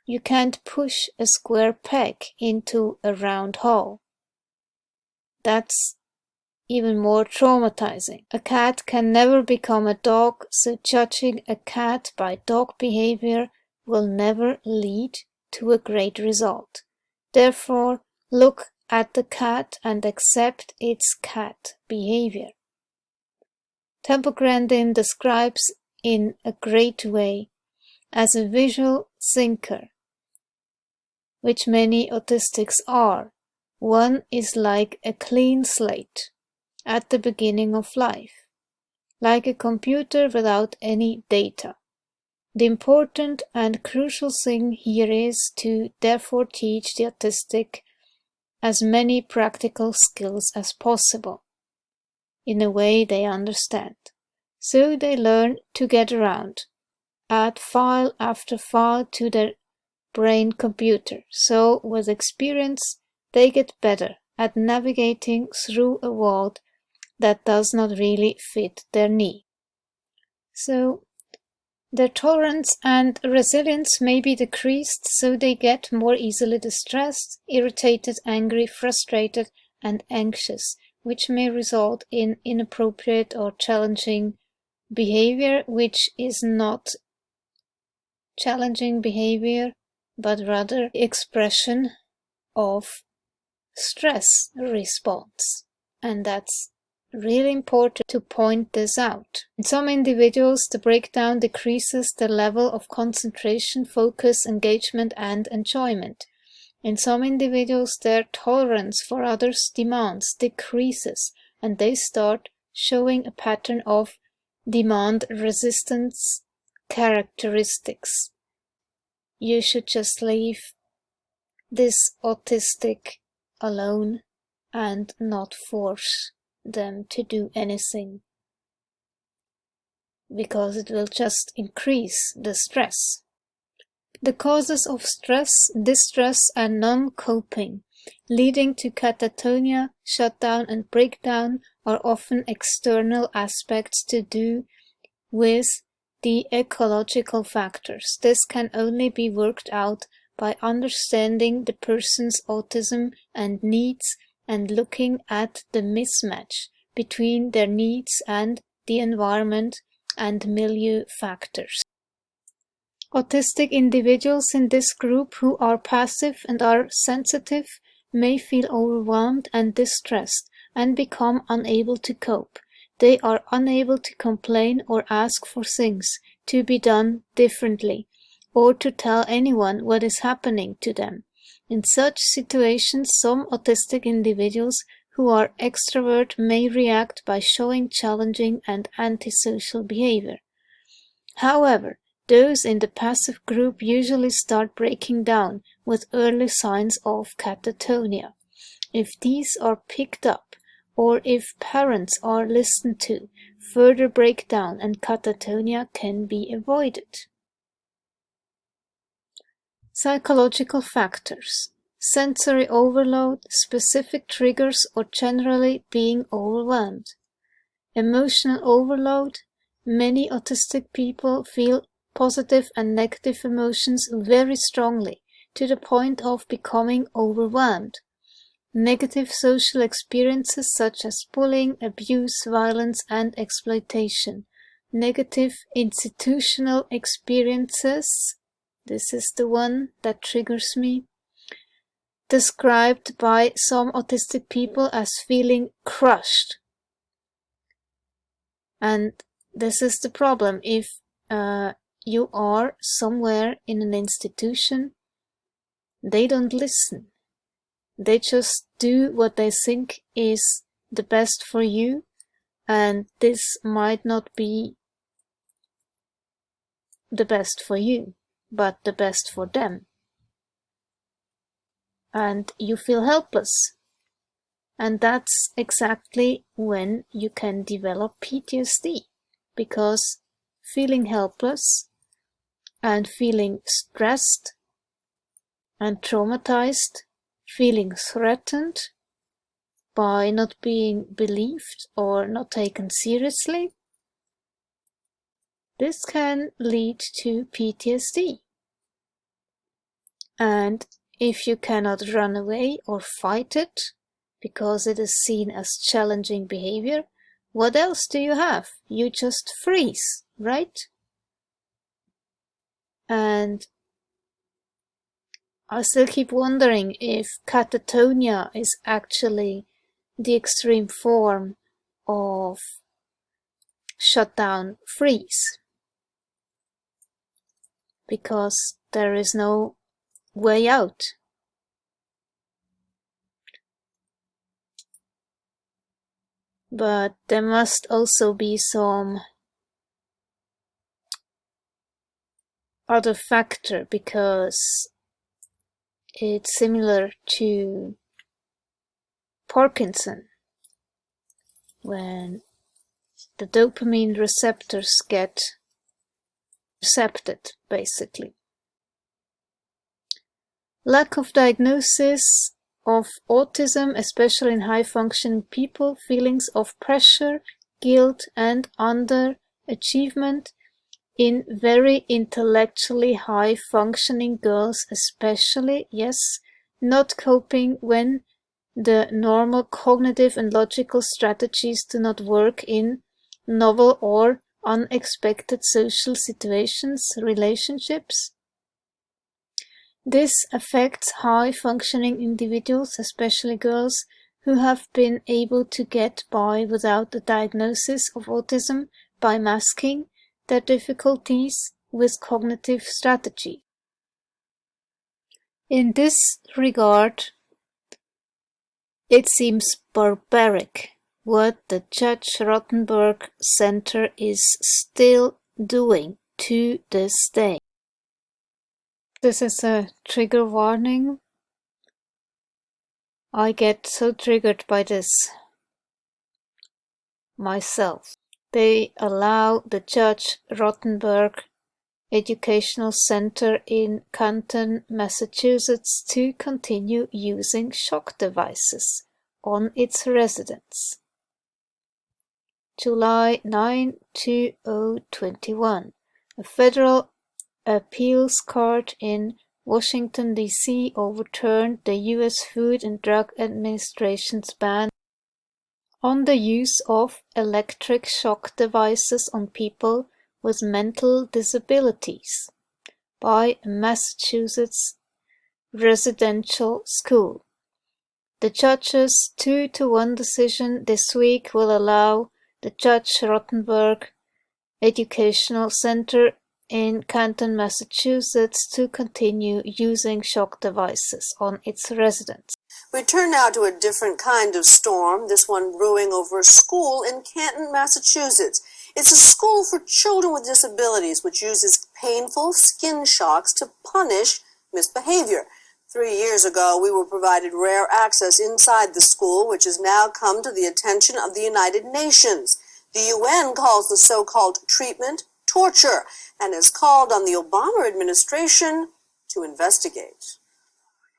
You can't push a square peg into a round hole. That's even more traumatizing. A cat can never become a dog, so judging a cat by dog behavior will never lead to a great result. Therefore, look at the cat and accept its cat behavior. Temple Grandin describes in a great way as a visual thinker, which many autistics are. One is like a clean slate at the beginning of life, like a computer without any data. The important and crucial thing here is to therefore teach the autistic as many practical skills as possible, in a way they understand. So they learn to get around, add file after file to their brain computer. So with experience, they get better at navigating through a world that does not really fit their need. So Their tolerance and resilience may be decreased, so they get more easily distressed, irritated, angry, frustrated, and anxious, which may result in inappropriate or challenging behavior, which is not challenging behavior, but rather expression of stress response. And that's really important to point this out. In some individuals, the breakdown decreases the level of concentration, focus, engagement, and enjoyment. In some individuals, their tolerance for others' demands decreases, and they start showing a pattern of demand resistance characteristics. You should just leave this autistic alone and not force them to do anything, because it will just increase the stress. The causes of stress, distress, and non-coping, leading to catatonia, shutdown, and breakdown, are often external aspects to do with the ecological factors. This can only be worked out by understanding the person's autism and needs and looking at the mismatch between their needs and the environment and milieu factors. Autistic individuals in this group who are passive and are sensitive may feel overwhelmed and distressed and become unable to cope. They are unable to complain or ask for things to be done differently, or to tell anyone what is happening to them. In such situations, some autistic individuals who are extrovert may react by showing challenging and antisocial behavior. However, those in the passive group usually start breaking down with early signs of catatonia. If these are picked up, or if parents are listened to, further breakdown and catatonia can be avoided. Psychological factors: sensory overload, specific triggers, or generally being overwhelmed. Emotional overload: many autistic people feel positive and negative emotions very strongly, to the point of becoming overwhelmed. Negative social experiences such as bullying, abuse, violence, and exploitation. Negative institutional experiences, this is the one that triggers me, described by some autistic people as feeling crushed. And this is the problem. If you are somewhere in an institution, they don't listen. They just do what they think is the best for you, and this might not be the best for you, but the best for them. And you feel helpless. And that's exactly when you can develop PTSD, because feeling helpless and feeling stressed and traumatized, feeling threatened by not being believed or not taken seriously, this can lead to PTSD. And if you cannot run away or fight it, because it is seen as challenging behavior, what else do you have? You just freeze, right? And I still keep wondering if catatonia is actually the extreme form of shutdown freeze, because there is no way out. But there must also be some other factor, because it's similar to Parkinson, when the dopamine receptors get recepted, basically. Lack of diagnosis of autism, especially in high-functioning people, feelings of pressure, guilt, and underachievement, in very intellectually high-functioning girls especially, yes, not coping when the normal cognitive and logical strategies do not work in novel or unexpected social situations, relationships. This affects high-functioning individuals, especially girls, who have been able to get by without a diagnosis of autism by masking their difficulties with cognitive strategy. In this regard, it seems barbaric what the Judge Rotenberg Center is still doing to this day. This is a trigger warning. I get so triggered by this myself. They allow the Judge Rotenberg Educational Center in Canton, Massachusetts to continue using shock devices on its residents. July 9, 2021. A federal appeals court in Washington, D.C. overturned the U.S. Food and Drug Administration's ban on the use of electric shock devices on people with mental disabilities by a Massachusetts residential school. The judge's 2-1 decision this week will allow the Judge Rotenberg Educational Center in Canton, Massachusetts to continue using shock devices on its residents. We turn now to a different kind of storm, this one brewing over a school in Canton, Massachusetts. It's a school for children with disabilities which uses painful skin shocks to punish misbehavior. 3 years ago, we were provided rare access inside the school, which has now come to the attention of the United Nations. The UN calls the so-called treatment torture and has called on the Obama administration to investigate.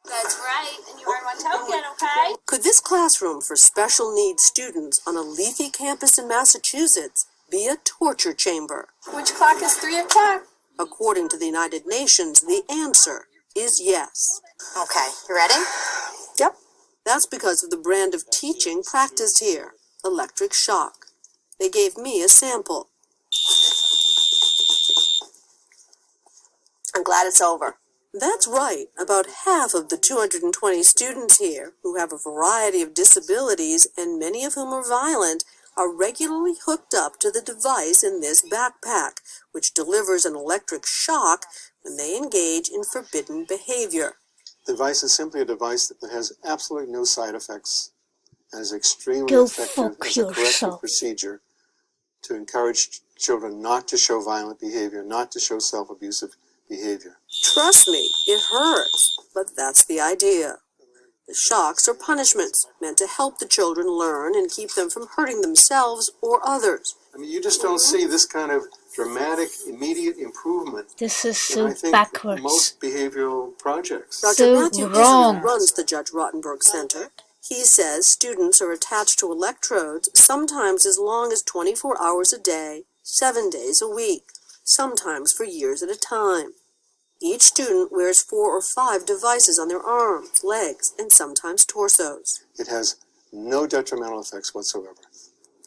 That's right, and you're in one token, okay? Could this classroom for special needs students on a leafy campus in Massachusetts be a torture chamber? Which clock is 3 o'clock? According to the United Nations, the answer is yes. Okay, you ready? Yep. That's because of the brand of teaching practiced here, electric shock. They gave me a sample. I'm glad it's over. That's right. About half of the 220 students here, who have a variety of disabilities and many of whom are violent, are regularly hooked up to the device in this backpack, which delivers an electric shock when they engage in forbidden behavior. The device is simply a device that has absolutely no side effects and is extremely Go effective fuck as a corrective yourself. procedure to encourage children not to show violent behavior, not to show self-abusive behavior. Trust me, it hurts, but that's the idea. The shocks are punishments meant to help the children learn and keep them from hurting themselves or others. I mean, you just don't see this kind of dramatic, immediate improvement This is in, so I think, backwards. most behavioral projects. Dr. So Matthew wrong. Israel runs the Judge Rotenberg Center. He says students are attached to electrodes sometimes as long as 24 hours a day, 7 days a week, sometimes for years at a time. Each student wears 4 or 5 devices on their arms, legs, and sometimes torsos. It has no detrimental effects whatsoever.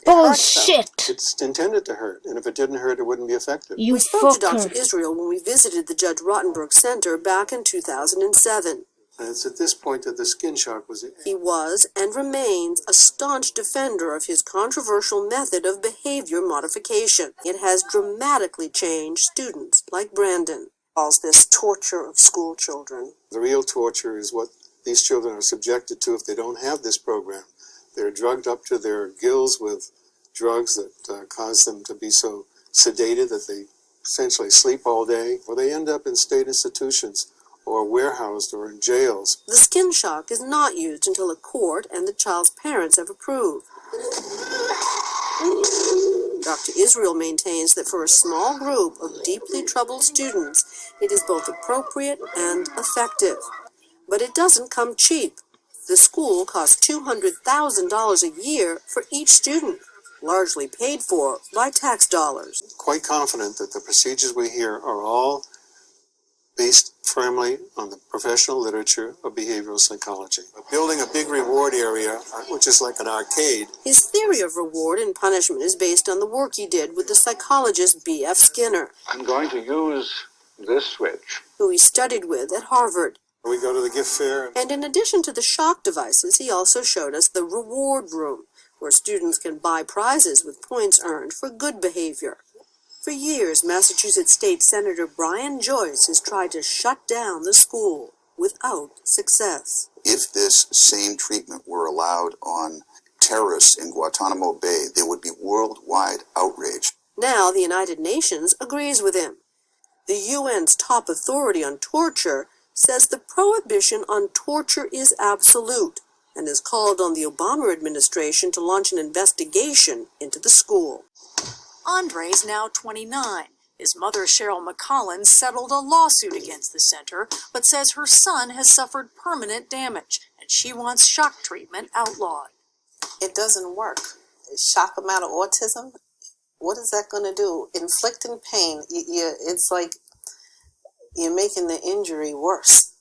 Bullshit! It's intended to hurt, and if it didn't hurt, it wouldn't be effective. You We spoke to Dr. fucker. Israel when we visited the Judge Rotenberg Center back in 2007. And it's at this point that the skin shock was... He was and remains a staunch defender of his controversial method of behavior modification. It has dramatically changed students like Brandon. Calls this torture of school children. The real torture is what these children are subjected to if they don't have this program. They're drugged up to their gills with drugs that cause them to be so sedated that they essentially sleep all day, or they end up in state institutions or warehoused or in jails. The skin shock is not used until a court and the child's parents have approved. Dr. Israel maintains that for a small group of deeply troubled students, it is both appropriate and effective. But it doesn't come cheap. The school costs $200,000 a year for each student. largely paid for by tax dollars. Quite confident that the procedures we hear are all based firmly on the professional literature of behavioral psychology. Building a big reward area, which is like an arcade. His theory of reward and punishment is based on the work he did with the psychologist B.F. Skinner, I'm going to use this switch. who he studied with at Harvard. We go to the gift fair. And in addition to the shock devices, he also showed us the reward room, where students can buy prizes with points earned for good behavior. For years, Massachusetts State Senator Brian Joyce has tried to shut down the school without success. If this same treatment were allowed on terrorists in Guantanamo Bay, there would be worldwide outrage. Now the United Nations agrees with him. The UN's top authority on torture says the prohibition on torture is absolute and has called on the Obama administration to launch an investigation into the school. Andre's now 29. His mother, Cheryl McCollins, settled a lawsuit against the center, but says her son has suffered permanent damage, and she wants shock treatment outlawed. It doesn't work. Shock them out of autism, what is that going to do? Inflicting pain, it's like you're making the injury worse.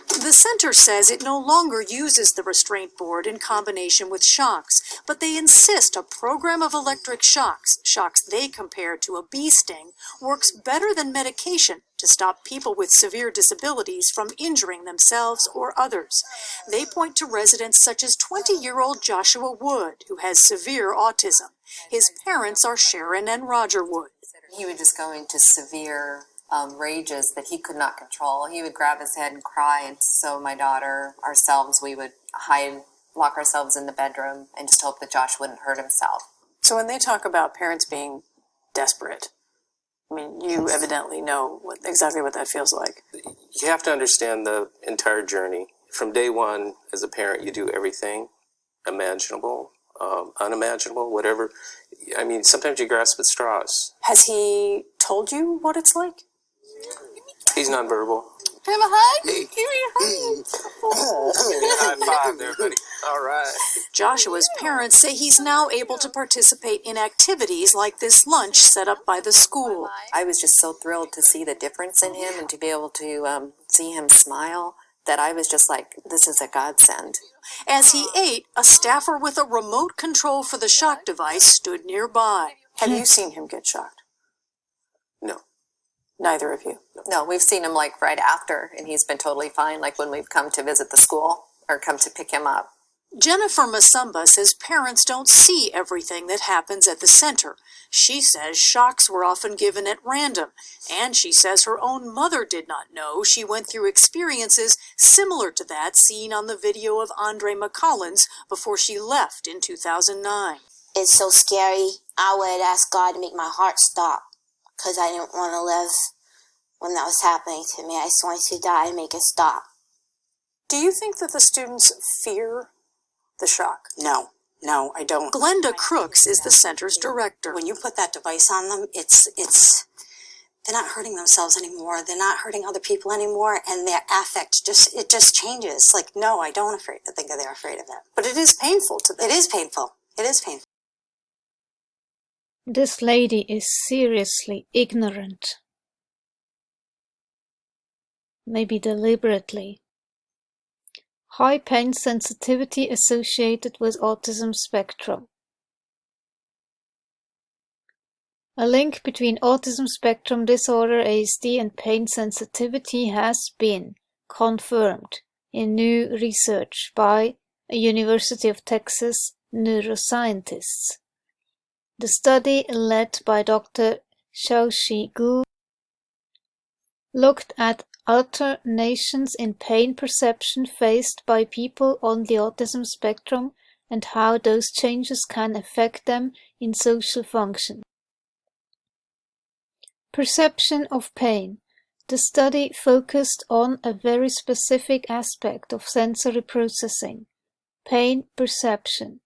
The center says it no longer uses the restraint board in combination with shocks, but they insist a program of electric shocks, shocks they compare to a bee sting, works better than medication to stop people with severe disabilities from injuring themselves or others. They point to residents such as 20-year-old Joshua Wood, who has severe autism. His parents are Sharon and Roger Wood. He would just go into severe rages that he could not control. He would grab his head and cry, and so my daughter, ourselves, we would hide, lock ourselves in the bedroom and just hope that Josh wouldn't hurt himself. So when they talk about parents being desperate, I mean, you evidently know exactly what that feels like. You have to understand the entire journey. From day one, as a parent, you do everything imaginable, unimaginable, whatever. I mean, sometimes you grasp at straws. Has he told you what it's like? He's nonverbal. Have a hug? Hey. Give me a hug. High five there, buddy. All right. Joshua's parents say he's now able to participate in activities like this lunch set up by the school. I was just so thrilled to see the difference in him and to be able to see him smile that I was just like, this is a godsend. As he ate, a staffer with a remote control for the shock device stood nearby. Have you seen him get shocked? No. Neither of you. No, we've seen him like right after, and he's been totally fine, like when we've come to visit the school or come to pick him up. Jennifer Masumba says parents don't see everything that happens at the center. She says shocks were often given at random, and she says her own mother did not know she went through experiences similar to that seen on the video of Andre McCollins before she left in 2009. It's so scary. I would ask God to make my heart stop because I didn't want to live when that was happening to me. I just wanted to die and make it stop. Do you think that the students fear the shock? No, I don't. Glenda Crooks is the center's director. When you put that device on them, they're not hurting themselves anymore. They're not hurting other people anymore, and their affect just changes. Like, no, I don't think they're afraid of it. But it is painful to them. It is painful. It is painful. This lady is seriously ignorant. Maybe deliberately. High pain sensitivity associated with autism spectrum. A link between autism spectrum disorder ASD and pain sensitivity has been confirmed in new research by a University of Texas neuroscientists. The study, led by Dr. Xiaoxi Gu, looked at alternations in pain perception faced by people on the autism spectrum and how those changes can affect them in social function. Perception of pain. The study focused on a very specific aspect of sensory processing, pain perception,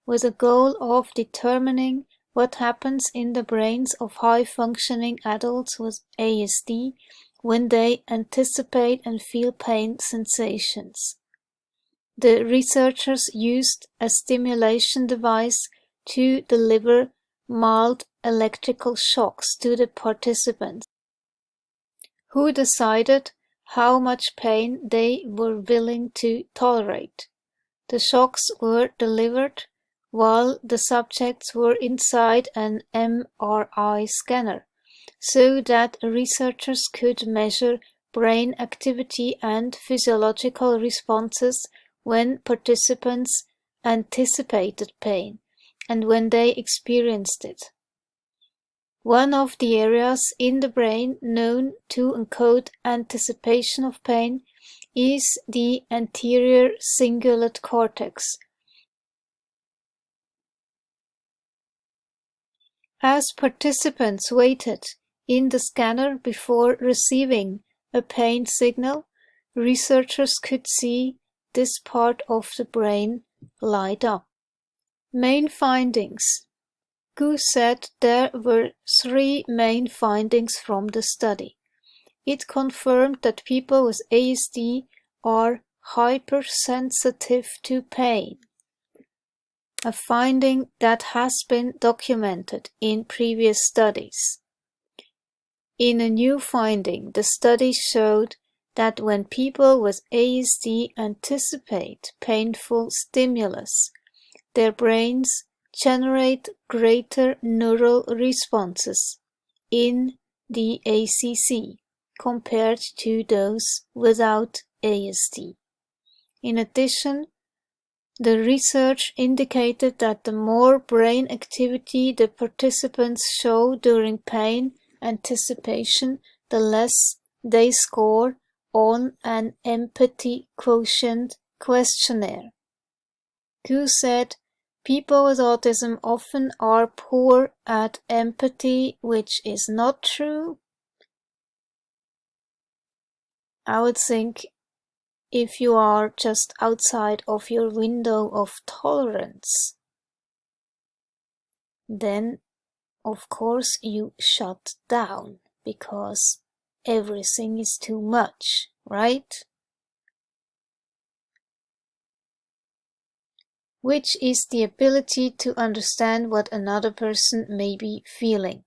with a goal of determining what happens in the brains of high-functioning adults with ASD when they anticipate and feel pain sensations. The researchers used a stimulation device to deliver mild electrical shocks to the participants, who decided how much pain they were willing to tolerate. The shocks were delivered while the subjects were inside an MRI scanner, so that researchers could measure brain activity and physiological responses when participants anticipated pain and when they experienced it. One of the areas in the brain known to encode anticipation of pain is the anterior cingulate cortex. As participants waited in the scanner before receiving a pain signal, researchers could see this part of the brain light up. Main findings. Gu said there were 3 main findings from the study. It confirmed that people with ASD are hypersensitive to pain, a finding that has been documented in previous studies. In a new finding, the study showed that when people with ASD anticipate painful stimulus, their brains generate greater neural responses in the ACC compared to those without ASD. In addition, the research indicated that the more brain activity the participants show during pain anticipation, the less they score on an empathy quotient questionnaire. Gu said, people with autism often are poor at empathy, which is not true. I would think if you are just outside of your window of tolerance, then of course you shut down because everything is too much, right? Which is the ability to understand what another person may be feeling.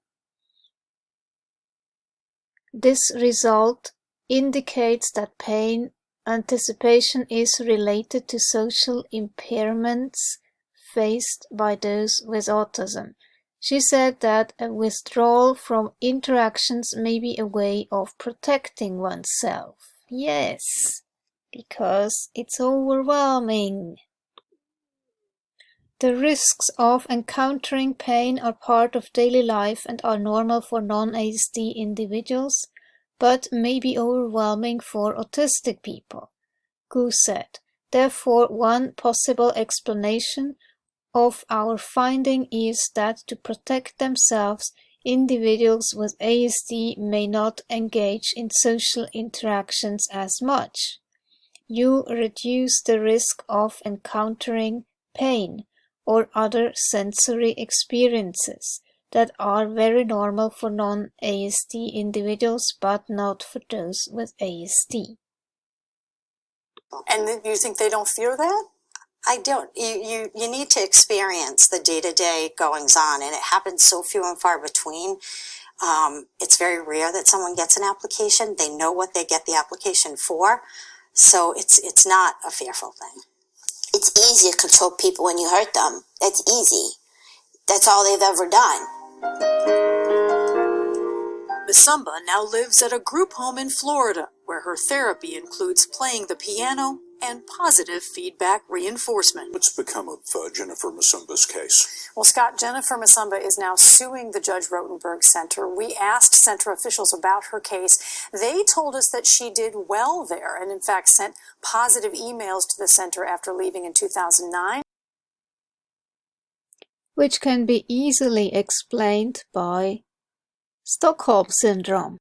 This result indicates that pain anticipation is related to social impairments faced by those with autism. She said that a withdrawal from interactions may be a way of protecting oneself. Yes, because it's overwhelming. The risks of encountering pain are part of daily life and are normal for non-ASD individuals, but may be overwhelming for autistic people, Gu said. Therefore, one possible explanation of our finding is that to protect themselves, individuals with ASD may not engage in social interactions as much. You reduce the risk of encountering pain or other sensory experiences that are very normal for non-ASD individuals, but not for those with ASD. And you think they don't fear that? I don't. You need to experience the day-to-day goings-on, and it happens so few and far between. It's very rare that someone gets an application. They know what they get the application for, so it's not a fearful thing. It's easy to control people when you hurt them. That's easy. That's all they've ever done. Misumba now lives at a group home in Florida, where her therapy includes playing the piano and positive feedback reinforcement. What's become of Jennifer Misumba's case? Well, Scott, Jennifer Misumba is now suing the Judge Rotenberg Center. We asked center officials about her case. They told us that she did well there and, in fact, sent positive emails to the center after leaving in 2009. Which can be easily explained by Stockholm Syndrome.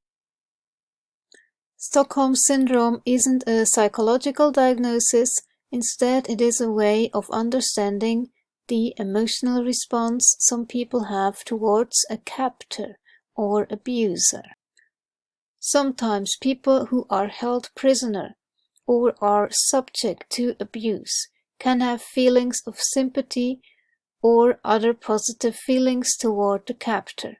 Stockholm Syndrome isn't a psychological diagnosis, instead it is a way of understanding the emotional response some people have towards a captor or abuser. Sometimes people who are held prisoner or are subject to abuse can have feelings of sympathy or other positive feelings toward the captor.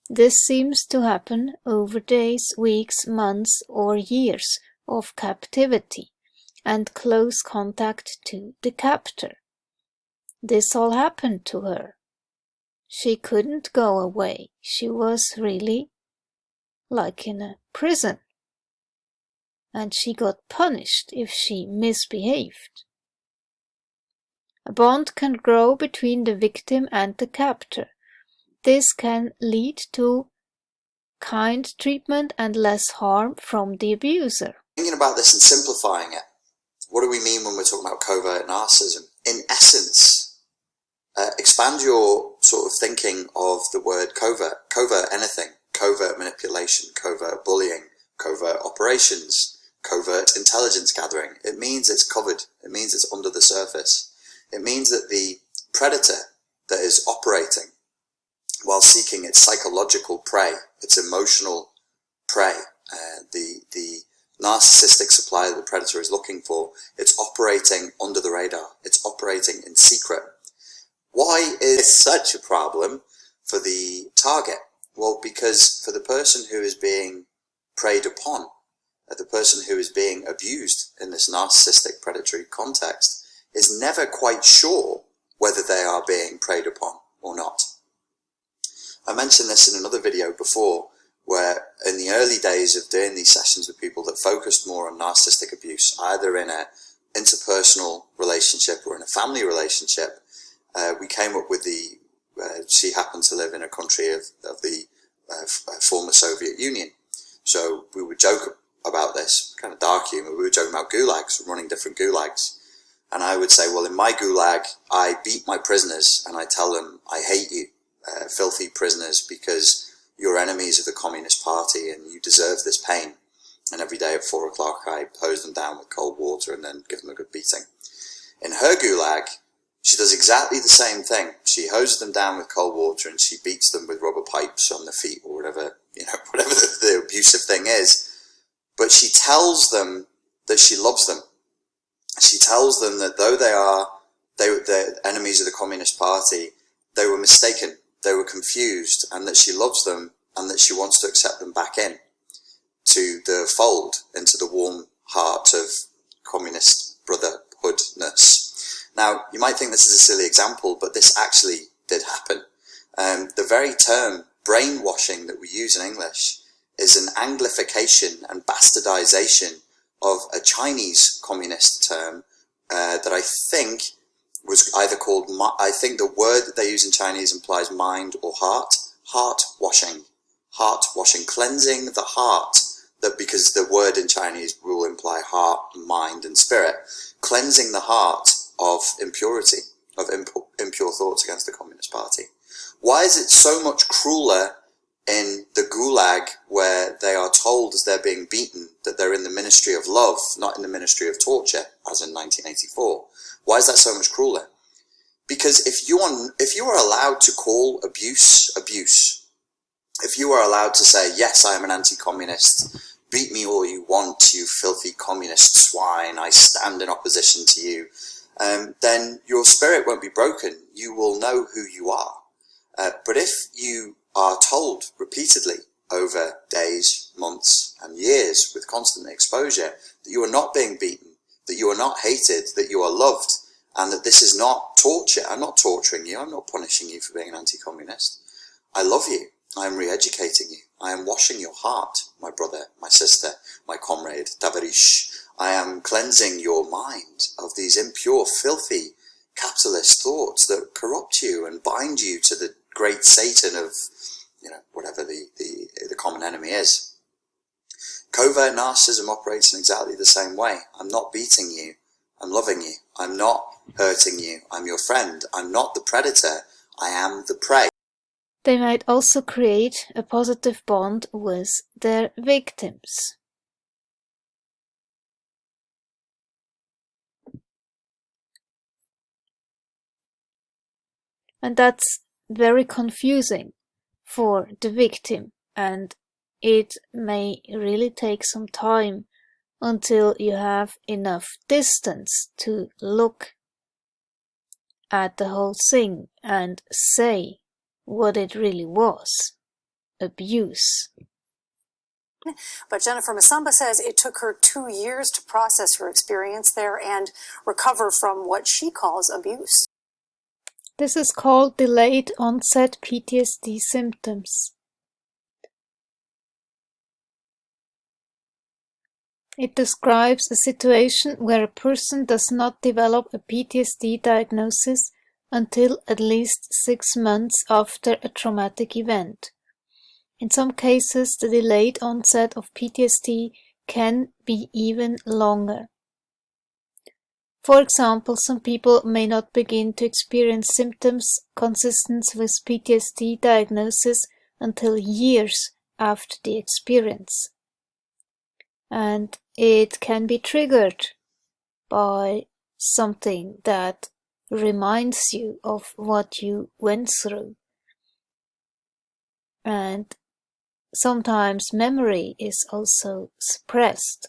This seems to happen over days, weeks, months, or years of captivity and close contact to the captor. This all happened to her. She couldn't go away. She was really like in a prison. And she got punished if she misbehaved. A bond can grow between the victim and the captor. This can lead to kind treatment and less harm from the abuser. Thinking about this and simplifying it, what do we mean when we're talking about covert narcissism? In essence, expand your sort of thinking of the word covert. Covert anything. Covert manipulation, covert bullying, covert operations, covert intelligence gathering. It means it's covered. It means it's under the surface. It means that the predator that is operating while seeking its psychological prey, its emotional prey, the narcissistic supply that the predator is looking for, it's operating under the radar. It's operating in secret. Why is such a problem for the target? Well, because for the person who is being preyed upon, the person who is being abused in this narcissistic predatory context is never quite sure whether they are being preyed upon or not. I mentioned this in another video before, where in the early days of doing these sessions with people that focused more on narcissistic abuse, either in an interpersonal relationship or in a family relationship, we came up with she happened to live in a country of the former Soviet Union. So we would joke about this, kind of dark humor. We were joking about gulags, running different gulags. And I would say, well, in my gulag, I beat my prisoners and I tell them, I hate you, filthy prisoners, because you're enemies of the Communist Party and you deserve this pain. And every day at 4 o'clock, I hose them down with cold water and then give them a good beating. In her gulag, she does exactly the same thing. She hoses them down with cold water and she beats them with rubber pipes on the feet or whatever, whatever the abusive thing is. But she tells them that she loves them. She tells them that though they're enemies of the Communist Party, they were mistaken, they were confused, and that she loves them and that she wants to accept them back in to the fold, into the warm heart of communist brotherhoodness. Now, you might think this is a silly example, but this actually did happen. The very term brainwashing that we use in English is an anglification and bastardization of a Chinese communist term that I think was either called, I think the word that they use in Chinese implies mind or heart, heart washing, cleansing the heart, that because the word in Chinese will imply heart, mind and spirit, cleansing the heart of impurity, of impure thoughts against the Communist Party. Why is it so much crueler in the gulag, where they are told as they're being beaten that they're in the ministry of love, not in the ministry of torture, as in 1984? Why is that so much crueler? Because if you are allowed to call abuse, abuse, if you are allowed to say, yes, I am an anti-communist, beat me all you want, you filthy communist swine, I stand in opposition to you, then your spirit won't be broken. You will know who you are. But if you are told repeatedly over days, months and years with constant exposure that you are not being beaten, that you are not hated, that you are loved, and that this is not torture. I'm not torturing you. I'm not punishing you for being an anti-communist. I love you. I am re-educating you. I am washing your heart, my brother, my sister, my comrade, Tavarish. I am cleansing your mind of these impure, filthy, capitalist thoughts that corrupt you and bind you to the great Satan of, whatever the common enemy is. Covert narcissism operates in exactly the same way. I'm not beating you. I'm loving you. I'm not hurting you. I'm your friend. I'm not the predator. I am the prey. They might also create a positive bond with their victims. And that's very confusing for the victim, and it may really take some time until you have enough distance to look at the whole thing and say what it really was: abuse. But Jennifer Masumba says it took her 2 years to process her experience there and recover from what she calls abuse. This is called delayed onset PTSD symptoms. It describes a situation where a person does not develop a PTSD diagnosis until at least 6 months after a traumatic event. In some cases, the delayed onset of PTSD can be even longer. For example, some people may not begin to experience symptoms consistent with PTSD diagnosis until years after the experience. And it can be triggered by something that reminds you of what you went through. And sometimes memory is also suppressed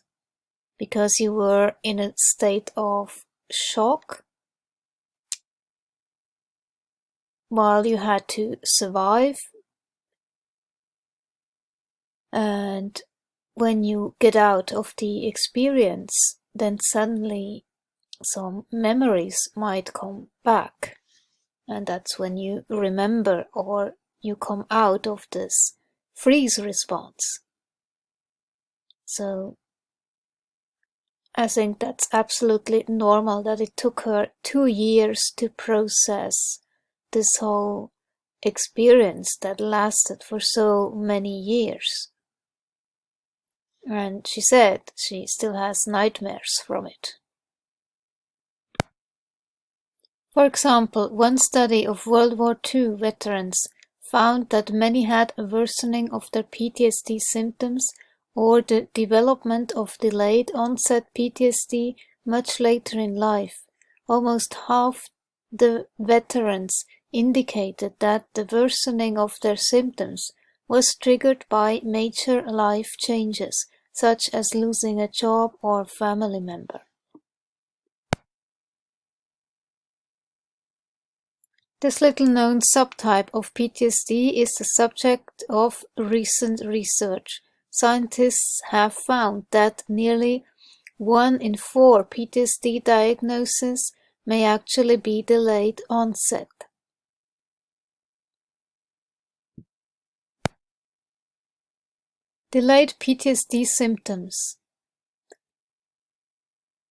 because you were in a state of shock while you had to survive. And when you get out of the experience, then suddenly some memories might come back. And that's when you remember, or you come out of this freeze response. So I think that's absolutely normal that it took her 2 years to process this whole experience that lasted for so many years. And she said she still has nightmares from it. For example, one study of World War II veterans found that many had a worsening of their PTSD symptoms or the development of delayed onset PTSD much later in life. Almost half the veterans indicated that the worsening of their symptoms was triggered by major life changes, such as losing a job or family member. This little-known subtype of PTSD is the subject of recent research. Scientists have found that nearly 1 in 4 PTSD diagnoses may actually be delayed onset. Delayed PTSD symptoms: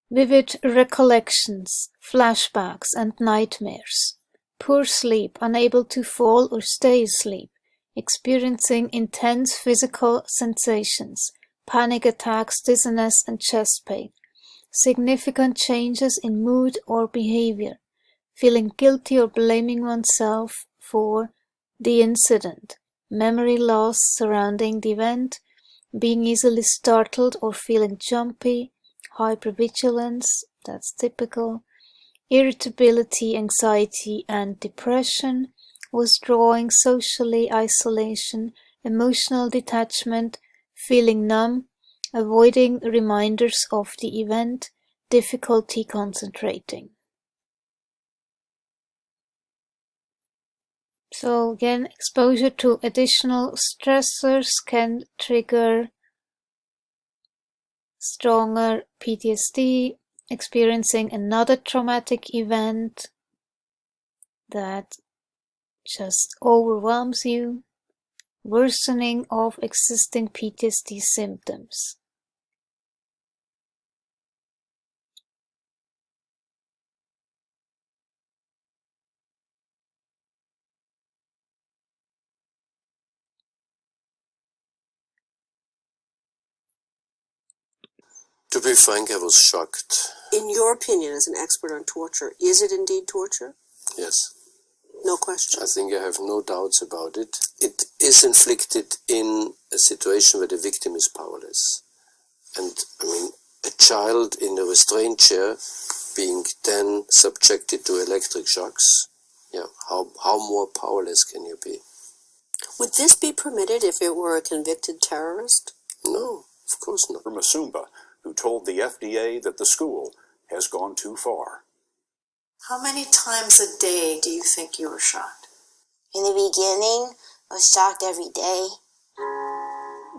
vivid recollections, flashbacks and nightmares, poor sleep, unable to fall or stay asleep, experiencing intense physical sensations, panic attacks, dizziness and chest pain, significant changes in mood or behavior, feeling guilty or blaming oneself for the incident, memory loss surrounding the event, being easily startled or feeling jumpy, hypervigilance, that's typical, irritability, anxiety and depression, withdrawing socially, isolation, emotional detachment, feeling numb, avoiding reminders of the event, difficulty concentrating. So again, exposure to additional stressors can trigger stronger PTSD, experiencing another traumatic event that just overwhelms you, worsening of existing PTSD symptoms. To be frank, I was shocked. In your opinion, as an expert on torture, is it indeed torture? Yes. No question. I think I have no doubts about it. It is inflicted in a situation where the victim is powerless. And, I mean, a child in a restraint chair being then subjected to electric shocks, yeah, how more powerless can you be? Would this be permitted if it were a convicted terrorist? No, of course not. Masumba, who told the FDA that the school has gone too far. How many times a day do you think you were shocked? In the beginning, I was shocked every day.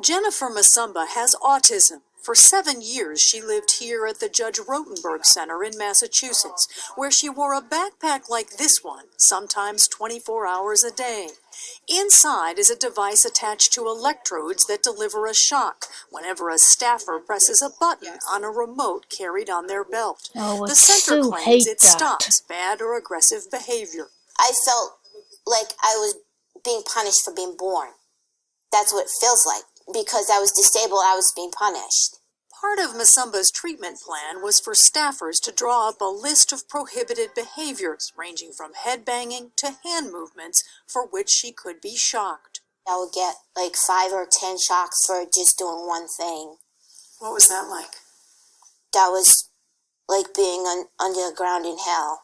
Jennifer Masumba has autism. For 7 years, she lived here at the Judge Rotenberg Center in Massachusetts, where she wore a backpack like this one, sometimes 24 hours a day. Inside is a device attached to electrodes that deliver a shock whenever a staffer presses a button on a remote carried on their belt. Oh, The I center so claims hate it that. stops bad or aggressive behavior. I felt like I was being punished for being born. That's what it feels like. Because I was disabled, I was being punished. Part of Masumba's treatment plan was for staffers to draw up a list of prohibited behaviors, ranging from head banging to hand movements, for which she could be shocked. I would get like 5 or 10 shocks for just doing one thing. What was that like? That was like being underground in hell.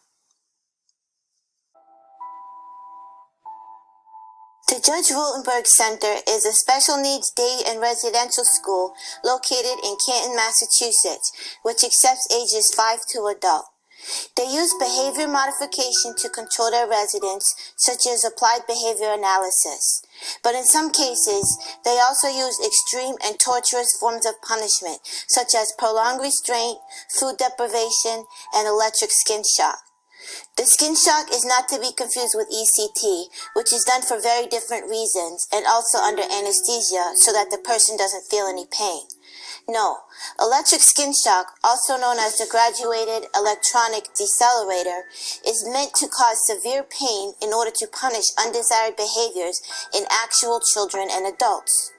The Judge Rotenberg Center is a special needs day and residential school located in Canton, Massachusetts, which accepts ages 5 to adult. They use behavior modification to control their residents, such as applied behavior analysis. But in some cases, they also use extreme and torturous forms of punishment, such as prolonged restraint, food deprivation, and electric skin shock. The skin shock is not to be confused with ECT, which is done for very different reasons and also under anesthesia so that the person doesn't feel any pain. No, electric skin shock, also known as the graduated electronic decelerator, is meant to cause severe pain in order to punish undesired behaviors in actual children and adults.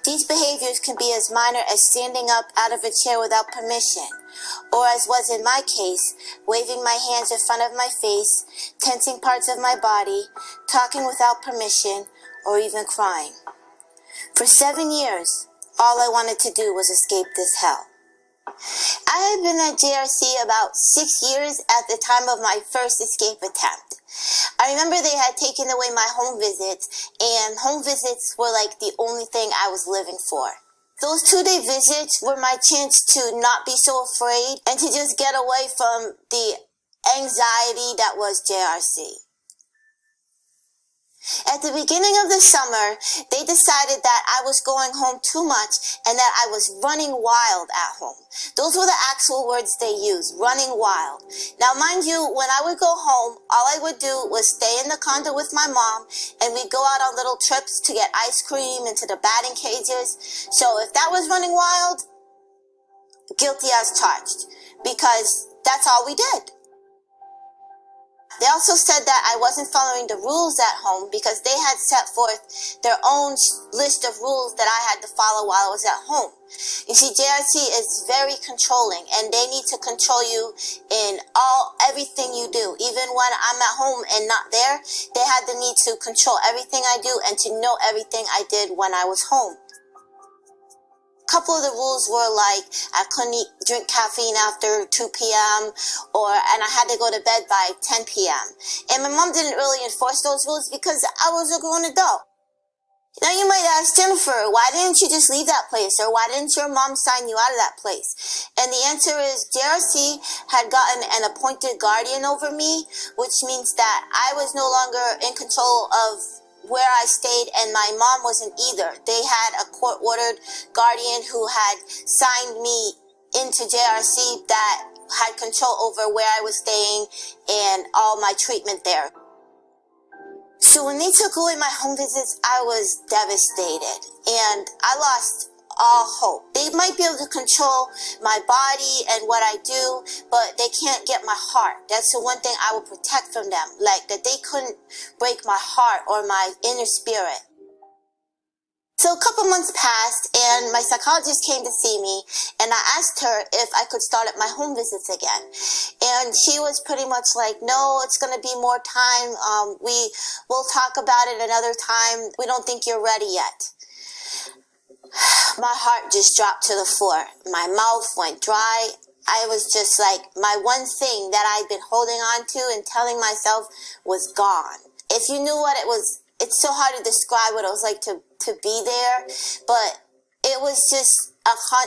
These behaviors can be as minor as standing up out of a chair without permission, or as was in my case, waving my hands in front of my face, tensing parts of my body, talking without permission, or even crying. For 7 years, all I wanted to do was escape this hell. I had been at JRC about 6 years at the time of my first escape attempt. I remember they had taken away my home visits, and home visits were like the only thing I was living for. Those 2-day visits were my chance to not be so afraid and to just get away from the anxiety that was JRC. At the beginning of the summer, they decided that I was going home too much and that I was running wild at home. Those were the actual words they used, running wild. Now, mind you, when I would go home, all I would do was stay in the condo with my mom, and we'd go out on little trips to get ice cream into the batting cages. So if that was running wild, guilty as charged, because that's all we did. They also said that I wasn't following the rules at home because they had set forth their own list of rules that I had to follow while I was at home. You see, JRC is very controlling, and they need to control you in everything you do. Even when I'm at home and not there, they had the need to control everything I do and to know everything I did when I was home. A couple of the rules were like I couldn't drink caffeine after 2 p.m. and I had to go to bed by 10 p.m. And my mom didn't really enforce those rules because I was a grown adult. Now you might ask, Jennifer, why didn't you just leave that place? Or why didn't your mom sign you out of that place? And the answer is JRC had gotten an appointed guardian over me, which means that I was no longer in control of where I stayed, and my mom wasn't either. They had a court-ordered guardian who had signed me into JRC that had control over where I was staying and all my treatment there. So when they took away my home visits, I was devastated, and I lost all hope. They might be able to control my body and what I do, but they can't get my heart. That's the one thing I will protect from them, like that they couldn't break my heart or my inner spirit. So a couple months passed, and my psychologist came to see me, and I asked her if I could start at my home visits again. And she was pretty much like, no, it's going to be more time. We'll talk about it another time. We don't think you're ready yet. My heart just dropped to the floor. My mouth went dry. I was just like, my one thing that I'd been holding on to and telling myself was gone. If you knew what it was, it's so hard to describe what it was like to be there, but it was just,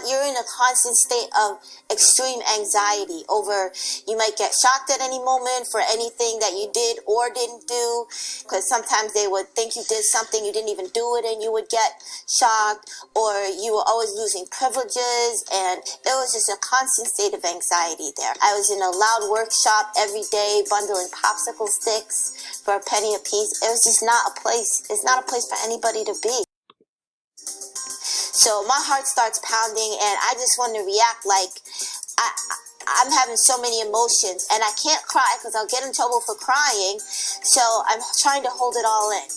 you're in a constant state of extreme anxiety over, you might get shocked at any moment for anything that you did or didn't do, because sometimes they would think you did something, you didn't even do it, and you would get shocked, or you were always losing privileges, and it was just a constant state of anxiety there. I was in a loud workshop every day, bundling popsicle sticks for a penny a piece. It was just not a place, it's not a place for anybody to be. So my heart starts pounding, and I just want to react like I'm having so many emotions, and I can't cry because I'll get in trouble for crying. So I'm trying to hold it all in.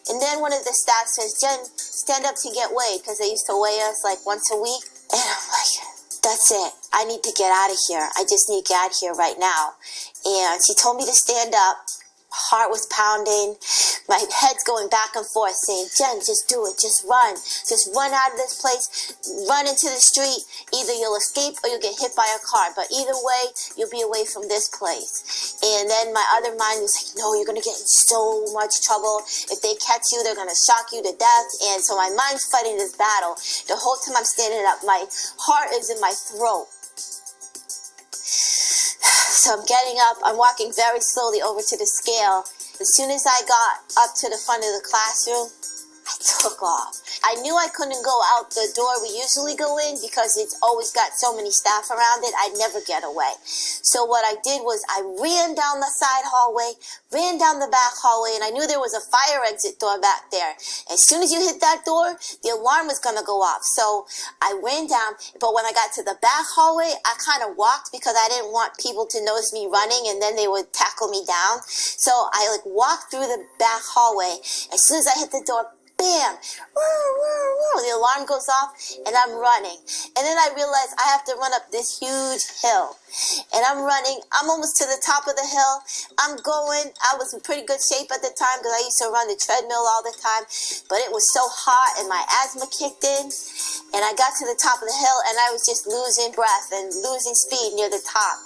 And then one of the staff says, "Jen, stand up to get weighed," because they used to weigh us like once a week. And I'm like, that's it. I need to get out of here. I just need to get out of here right now. And she told me to stand up. Heart was pounding, my head's going back and forth saying, "Jen, just do it, just run out of this place, run into the street. Either you'll escape or you'll get hit by a car, but either way, you'll be away from this place." And then my other mind was like, "No, you're gonna get in so much trouble. If they catch you, they're gonna shock you to death." And so my mind's fighting this battle. The whole time I'm standing up, my heart is in my throat. So I'm getting up, I'm walking very slowly over to the scale. As soon as I got up to the front of the classroom, I took off. I knew I couldn't go out the door we usually go in because it's always got so many staff around it. I'd never get away. So what I did was I ran down the side hallway, ran down the back hallway, and I knew there was a fire exit door back there. As soon as you hit that door, the alarm was going to go off. So I ran down, but when I got to the back hallway, I kind of walked because I didn't want people to notice me running and then they would tackle me down. So I walked through the back hallway. As soon as I hit the door, bam, the alarm goes off and I'm running. And then I realized I have to run up this huge hill. And I'm running, I'm almost to the top of the hill. I'm going, I was in pretty good shape at the time because I used to run the treadmill all the time. But it was so hot and my asthma kicked in. And I got to the top of the hill and I was just losing breath and losing speed near the top.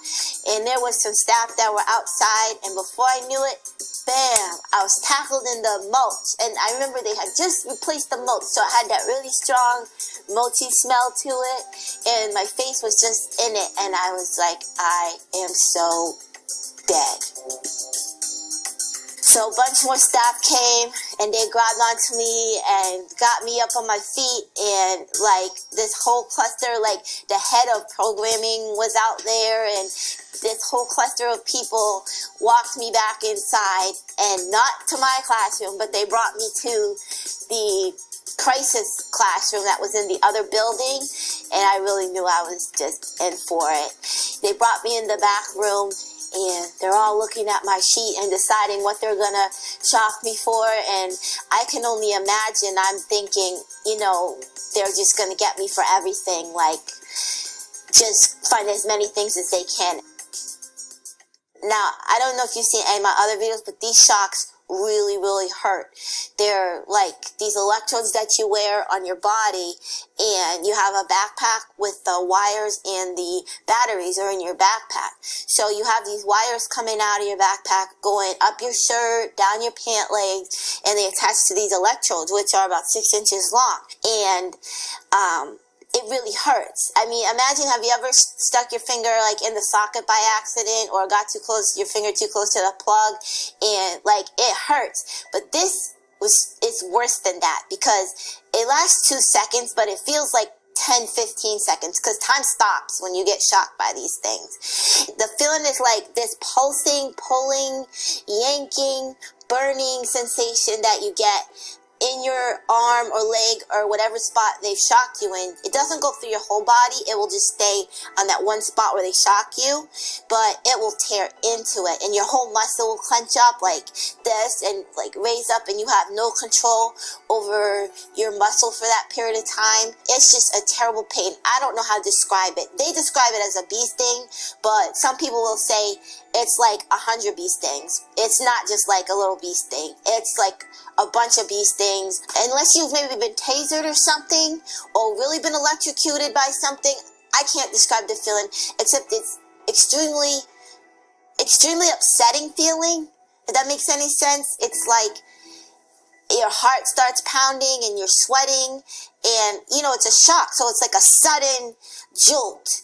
And there was some staff that were outside, and before I knew it, bam, I was tackled in the mulch. And I remember they had just replaced the mulch, so it had that really strong mulchy smell to it. And my face was just in it, and I was like, I am so dead. So a bunch more staff came, and they grabbed onto me and got me up on my feet, and this whole cluster, the head of programming was out there, and this whole cluster of people walked me back inside, and not to my classroom, but they brought me to the crisis classroom that was in the other building, and I really knew I was just in for it. They brought me in the back room, and they're all looking at my sheet and deciding what they're gonna shock me for, and I can only imagine, I'm thinking, they're just gonna get me for everything, just find as many things as they can. Now, I don't know if you've seen any of my other videos, but these shocks really, really hurt. They're like these electrodes that you wear on your body, and you have a backpack with the wires and the batteries are in your backpack. So you have these wires coming out of your backpack, going up your shirt, down your pant legs, and they attach to these electrodes, which are about 6 inches long. And it really hurts. I mean, imagine, have you ever stuck your finger in the socket by accident, or got your finger too close to the plug, and it hurts. But it's worse than that, because it lasts 2 seconds, but it feels like 10-15 seconds, because time stops when you get shocked by these things. The feeling is like this pulsing, pulling, yanking, burning sensation that you get in your arm or leg or whatever spot they've shocked you in. It doesn't go through your whole body. It will just stay on that one spot where they shock you, but it will tear into it, and your whole muscle will clench up like this and raise up, and you have no control over your muscle for that period of time. It's just a terrible pain. I don't know how to describe it. They describe it as a bee sting, but some people will say it's like 100 bee stings. It's not just like a little bee sting. It's like a bunch of bee stings. Unless you've maybe been tasered or something, or really been electrocuted by something, I can't describe the feeling, except it's extremely upsetting feeling, if that makes any sense. It's like, your heart starts pounding and you're sweating, and it's a shock, so it's like a sudden jolt,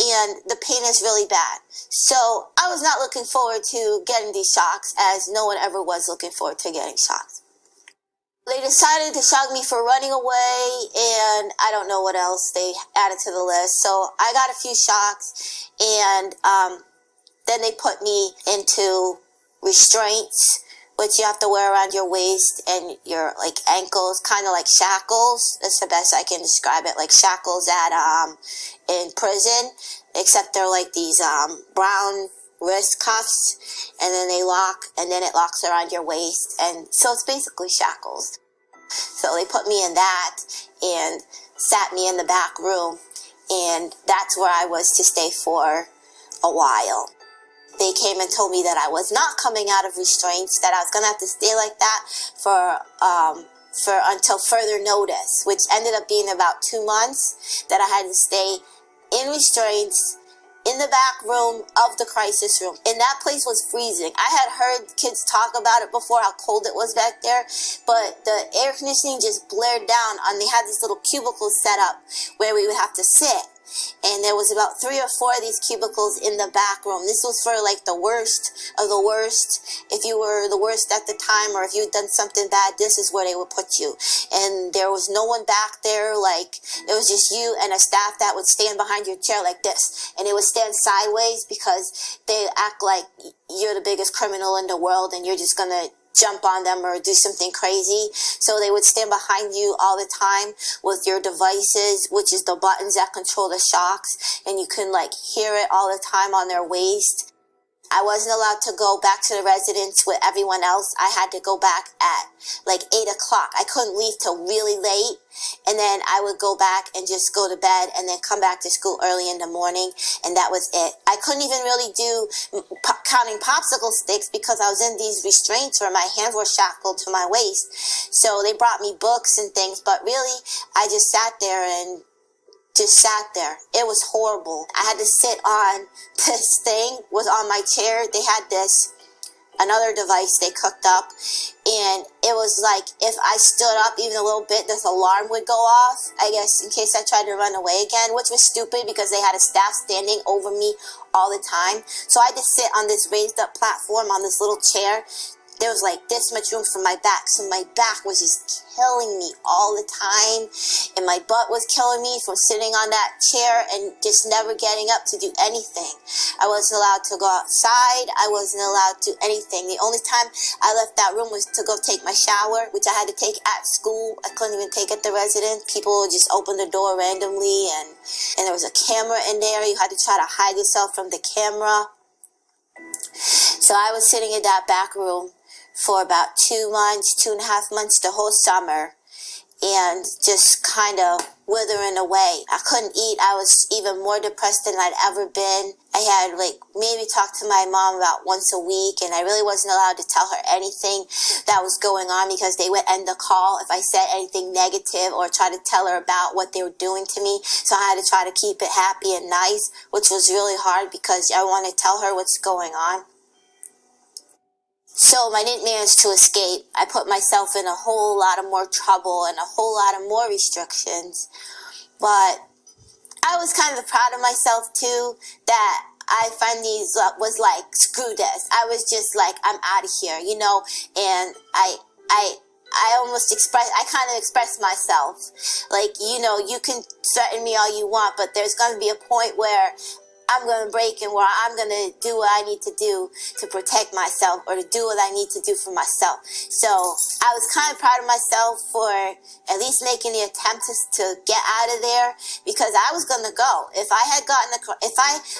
and the pain is really bad. So I was not looking forward to getting these shocks, as no one ever was looking forward to getting shocked. They decided to shock me for running away, and I don't know what else they added to the list. So I got a few shocks, and then they put me into restraints, which you have to wear around your waist and your ankles, kind of like shackles. That's the best I can describe it, like shackles in prison, except they're like these brown wrist cuffs, and then they lock, and then it locks around your waist, and so it's basically shackles. So they put me in that and sat me in the back room, and that's where I was to stay for a while. They came and told me that I was not coming out of restraints, that I was going to have to stay like that for until further notice, which ended up being about 2 months, that I had to stay in restraints in the back room of the crisis room. And that place was freezing. I had heard kids talk about it before, how cold it was back there, but the air conditioning just blared down, and they had these little cubicles set up where we would have to sit. And there was about 3 or 4 of these cubicles in the back room. This was for like the worst of the worst. If you were the worst at the time, or if you'd done something bad, this is where they would put you. And there was no one back there. Like, it was just you and a staff that would stand behind your chair like this. And they would stand sideways because they act like you're the biggest criminal in the world and you're just gonna jump on them or do something crazy. So they would stand behind you all the time with your devices, which is the buttons that control the shocks, and you can hear it all the time on their waist. I wasn't allowed to go back to the residence with everyone else. I had to go back at 8 o'clock. I couldn't leave till really late, and then I would go back and just go to bed and then come back to school early in the morning, and that was it. I couldn't even really do counting popsicle sticks because I was in these restraints where my hands were shackled to my waist. So they brought me books and things, but really I just sat there and It was horrible. I had to sit on this thing, was on my chair. They had another device they cooked up, and it was like if I stood up even a little bit, this alarm would go off, I guess, in case I tried to run away again, which was stupid because they had a staff standing over me all the time. So I had to sit on this raised up platform on this little chair. There was this much room for my back, so my back was just killing me all the time, and my butt was killing me from sitting on that chair and just never getting up to do anything. I wasn't allowed to go outside. I wasn't allowed to do anything. The only time I left that room was to go take my shower, which I had to take at school. I couldn't even take at the residence. People would just open the door randomly, and there was a camera in there. You had to try to hide yourself from the camera. So I was sitting in that back room for about 2 months, 2.5 months, the whole summer, and just kind of withering away. I couldn't eat. I was even more depressed than I'd ever been. I had maybe talked to my mom about once a week, and I really wasn't allowed to tell her anything that was going on because they would end the call if I said anything negative or try to tell her about what they were doing to me. So I had to try to keep it happy and nice, which was really hard because I want to tell her what's going on. So I didn't manage to escape. I put myself in a whole lot of more trouble and a whole lot of more restrictions. But I was kind of proud of myself too, that I finally was screw this. I was just I'm out of here, and I kind of expressed myself. You can threaten me all you want, but there's going to be a point where I'm going to break and where I'm going to do what I need to do to protect myself or to do what I need to do for myself. So I was kind of proud of myself for at least making the attempt to get out of there, because I was going to go. If I had gotten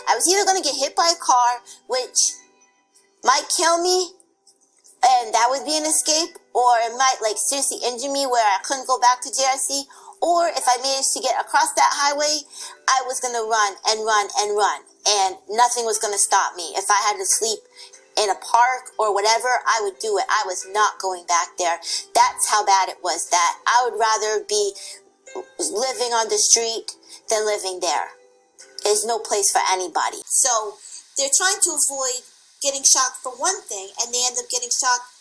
I was either going to get hit by a car, which might kill me, and that would be an escape, or it might seriously injure me where I couldn't go back to JRC, or if I managed to get across that highway, I was going to run and run and run, and nothing was going to stop me. If I had to sleep in a park or whatever, I would do it. I was not going back there. That's how bad it was, that I would rather be living on the street than living there. There's no place for anybody. So they're trying to avoid getting shocked for one thing, and they end up getting shocked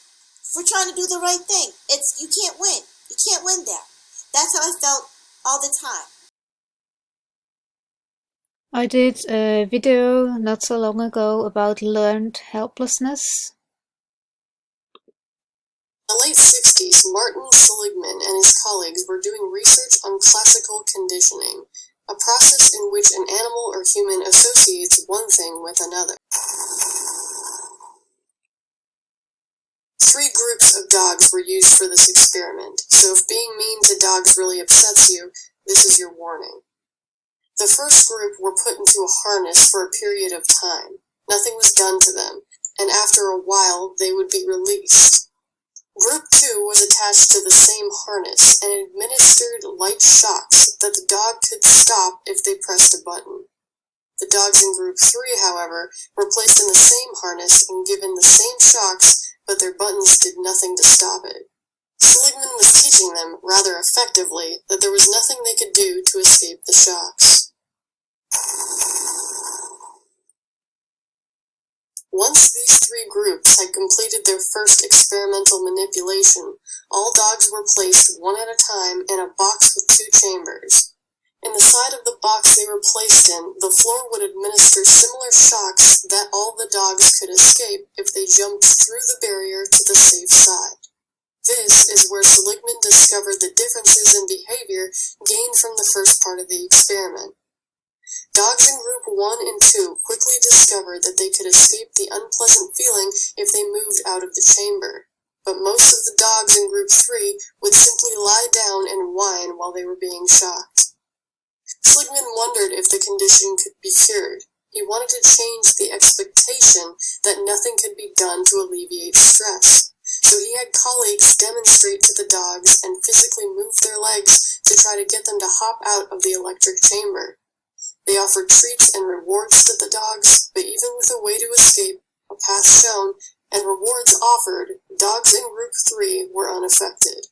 for trying to do the right thing. You can't win. You can't win there. That's how I felt all the time. I did a video not so long ago about learned helplessness. In the late 60s, Martin Seligman and his colleagues were doing research on classical conditioning, a process in which an animal or human associates one thing with another. 3 groups of dogs were used for this experiment, so if being mean to dogs really upsets you, this is your warning. The first group were put into a harness for a period of time. Nothing was done to them, and after a while they would be released. Group 2 was attached to the same harness and administered light shocks that the dog could stop if they pressed a button. The dogs in Group 3, however, were placed in the same harness and given the same shocks, but their buttons did nothing to stop it. Seligman was teaching them, rather effectively, that there was nothing they could do to escape the shocks. Once these 3 groups had completed their first experimental manipulation, all dogs were placed one at a time in a box with 2 chambers. In the side of the box they were placed in, the floor would administer similar shocks that all the dogs could escape if they jumped through the barrier to the safe side. This is where Seligman discovered the differences in behavior gained from the first part of the experiment. Dogs in Group 1 and 2 quickly discovered that they could escape the unpleasant feeling if they moved out of the chamber, but most of the dogs in Group 3 would simply lie down and whine while they were being shocked. Seligman wondered if the condition could be cured. He wanted to change the expectation that nothing could be done to alleviate stress, so he had colleagues demonstrate to the dogs and physically move their legs to try to get them to hop out of the electric chamber. They offered treats and rewards to the dogs, but even with a way to escape, a path shown, and rewards offered, dogs in Group 3 were unaffected.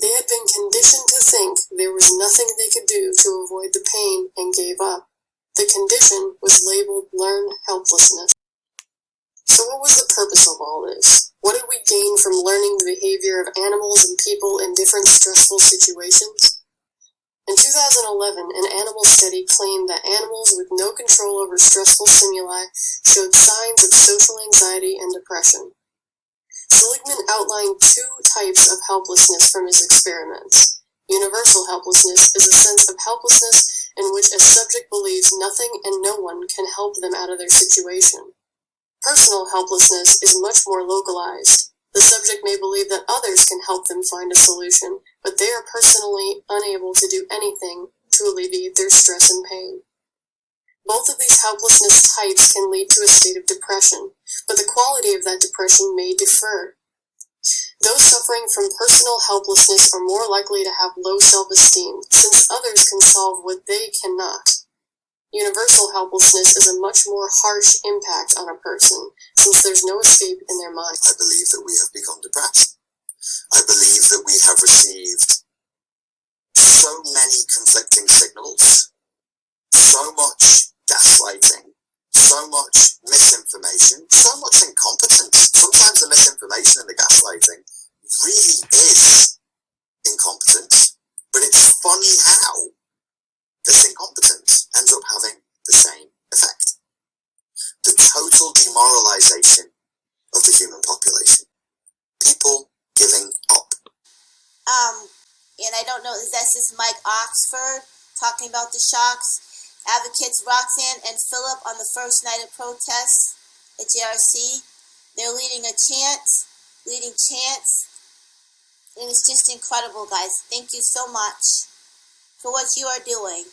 They had been conditioned to think there was nothing they could do to avoid the pain and gave up. The condition was labeled learned helplessness. So what was the purpose of all this? What did we gain from learning the behavior of animals and people in different stressful situations? In 2011, an animal study claimed that animals with no control over stressful stimuli showed signs of social anxiety and depression. Seligman outlined 2 types of helplessness from his experiments. Universal helplessness is a sense of helplessness in which a subject believes nothing and no one can help them out of their situation. Personal helplessness is much more localized. The subject may believe that others can help them find a solution, but they are personally unable to do anything to alleviate their stress and pain. Both of these helplessness types can lead to a state of depression, but the quality of that depression may differ. Those suffering from personal helplessness are more likely to have low self-esteem, since others can solve what they cannot. Universal helplessness is a much more harsh impact on a person, since there's no escape in their mind. I believe that we have become depressed. I believe that we have received so many conflicting signals, so much gaslighting, so much misinformation, so much incompetence. Sometimes the misinformation and the gaslighting really is incompetence, but it's funny how this incompetence ends up having the same effect. The total demoralization of the human population. People giving up. And I don't know, that's this Mike Oxford talking about the shocks. Advocates Roxanne and Philip on the first night of protests at JRC. They're leading chants, and it's just incredible, guys. Thank you so much for what you are doing.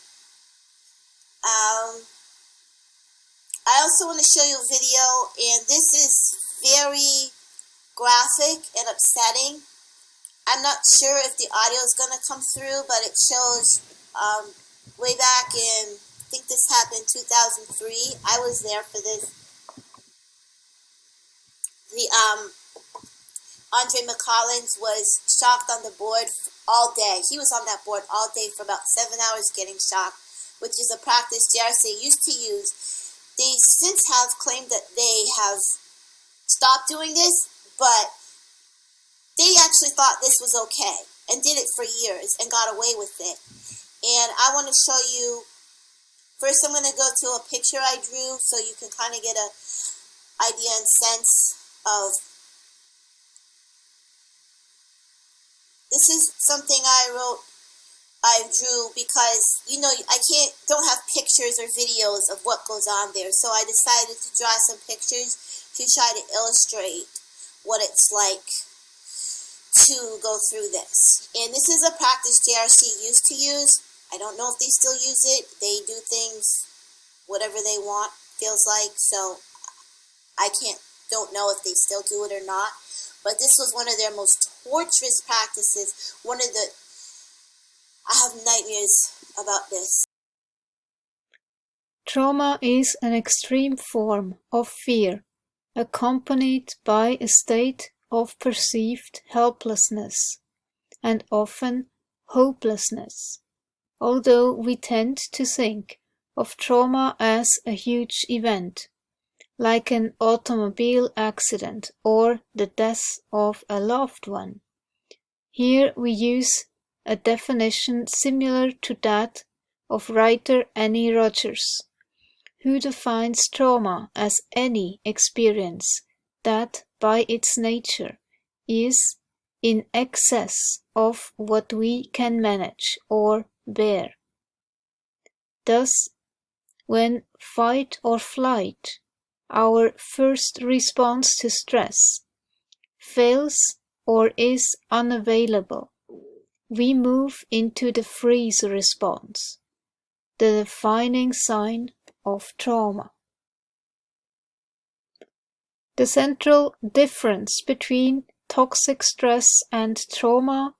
I also want to show you a video, and this is very graphic and upsetting. I'm not sure if the audio is going to come through, but it shows way back in, I think this happened in 2003. I was there for this. The Andre McCollins was shocked on the board all day. He was on that board all day for about 7 hours getting shocked, which is a practice JRC used to use. They since have claimed that they have stopped doing this, but they actually thought this was okay and did it for years and got away with it. And I want to show you, first I'm going to go to a picture I drew so you can kind of get an idea and sense of, this is something I drew because, you know, don't have pictures or videos of what goes on there. So I decided to draw some pictures to try to illustrate what it's like to go through this. And this is a practice JRC used to use. I don't know if they still use it. They do things whatever they want, feels like. So I don't know if they still do it or not. But this was one of their most torturous practices. I have nightmares about this. Trauma is an extreme form of fear, accompanied by a state of perceived helplessness, and often hopelessness, although we tend to think of trauma as a huge event, like an automobile accident or the death of a loved one. Here we use a definition similar to that of writer Annie Rogers, who defines trauma as any experience that, by its nature, is in excess of what we can manage or bear. Thus, when fight or flight, our first response to stress, fails or is unavailable, we move into the freeze response, the defining sign of trauma. The central difference between toxic stress and trauma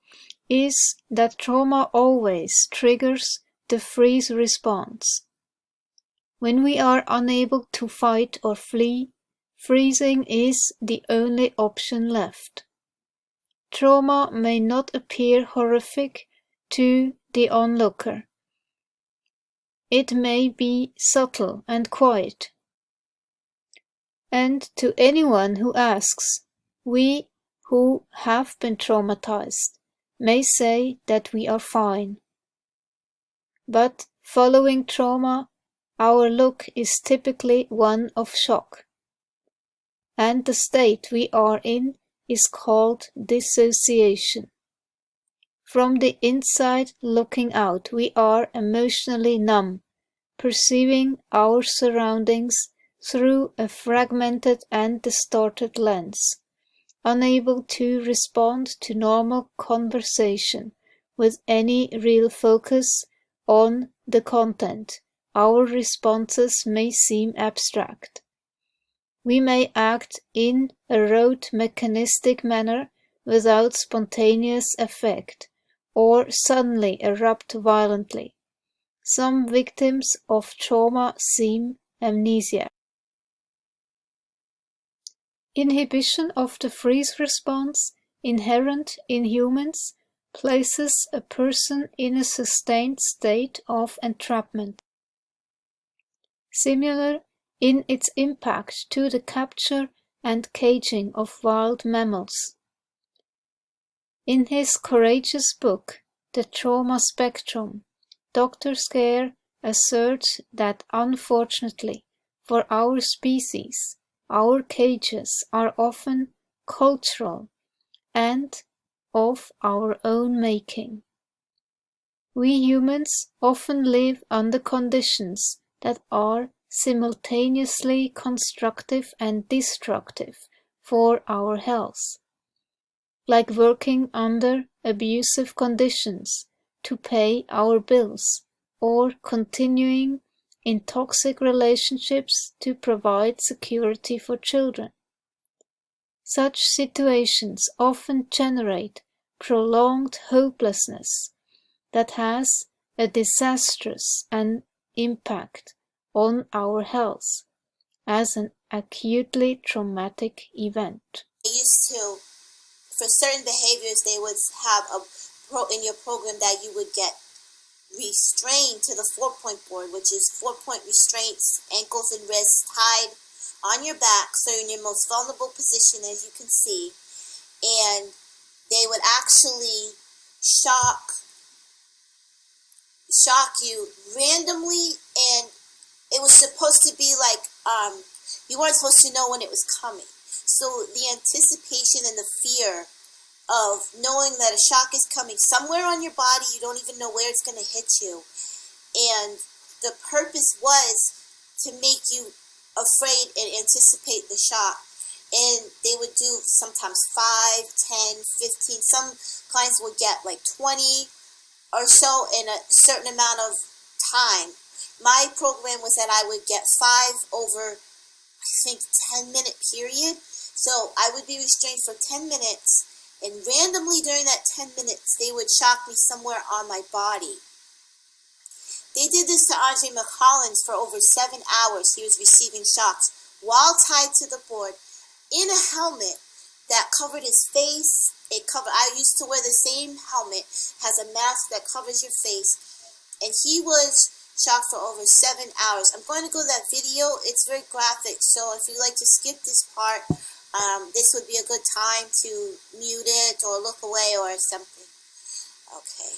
is that trauma always triggers the freeze response. When we are unable to fight or flee, freezing is the only option left. Trauma may not appear horrific to the onlooker. It may be subtle and quiet. And to anyone who asks, we who have been traumatized may say that we are fine. But following trauma, our look is typically one of shock. And the state we are in is called dissociation. From the inside looking out, we are emotionally numb, perceiving our surroundings through a fragmented and distorted lens, unable to respond to normal conversation with any real focus on the content. Our responses may seem abstract. We may act in a rote mechanistic manner without spontaneous effect, or suddenly erupt violently. Some victims of trauma seem amnesiac. Inhibition of the freeze response, inherent in humans, places a person in a sustained state of entrapment, similar in its impact to the capture and caging of wild mammals. In his courageous book, The Trauma Spectrum, Dr. Scare asserts that unfortunately for our species, our cages are often cultural and of our own making. We humans often live under conditions that are simultaneously constructive and destructive for our health, like working under abusive conditions to pay our bills or continuing in toxic relationships to provide security for children. Such situations often generate prolonged hopelessness that has a disastrous impact on our health as an acutely traumatic event. They used to, for certain behaviors, they would have in your program that you would get restrained to the 4-point board, which is 4-point restraints, ankles and wrists tied on your back, so you're in your most vulnerable position, as you can see. And they would actually shock you randomly, and it was supposed to be like you weren't supposed to know when it was coming. So the anticipation and the fear of knowing that a shock is coming somewhere on your body, you don't even know where it's going to hit you. And the purpose was to make you afraid and anticipate the shock. And they would do sometimes 5, 10, 15. Some clients would get like 20 or so in a certain amount of time. My program was that I would get 5 over, I think, 10-minute period. So I would be restrained for 10 minutes, and randomly during that 10 minutes, they would shock me somewhere on my body. They did this to Andre McCollins for over 7 hours. He was receiving shocks while tied to the board in a helmet that covered his face. I used to wear the same helmet, has a mask that covers your face, and he was shocked for over 7 hours. I'm going to go to that video. It's very graphic, so if you'd like to skip this part, this would be a good time to mute it or look away or something. Okay.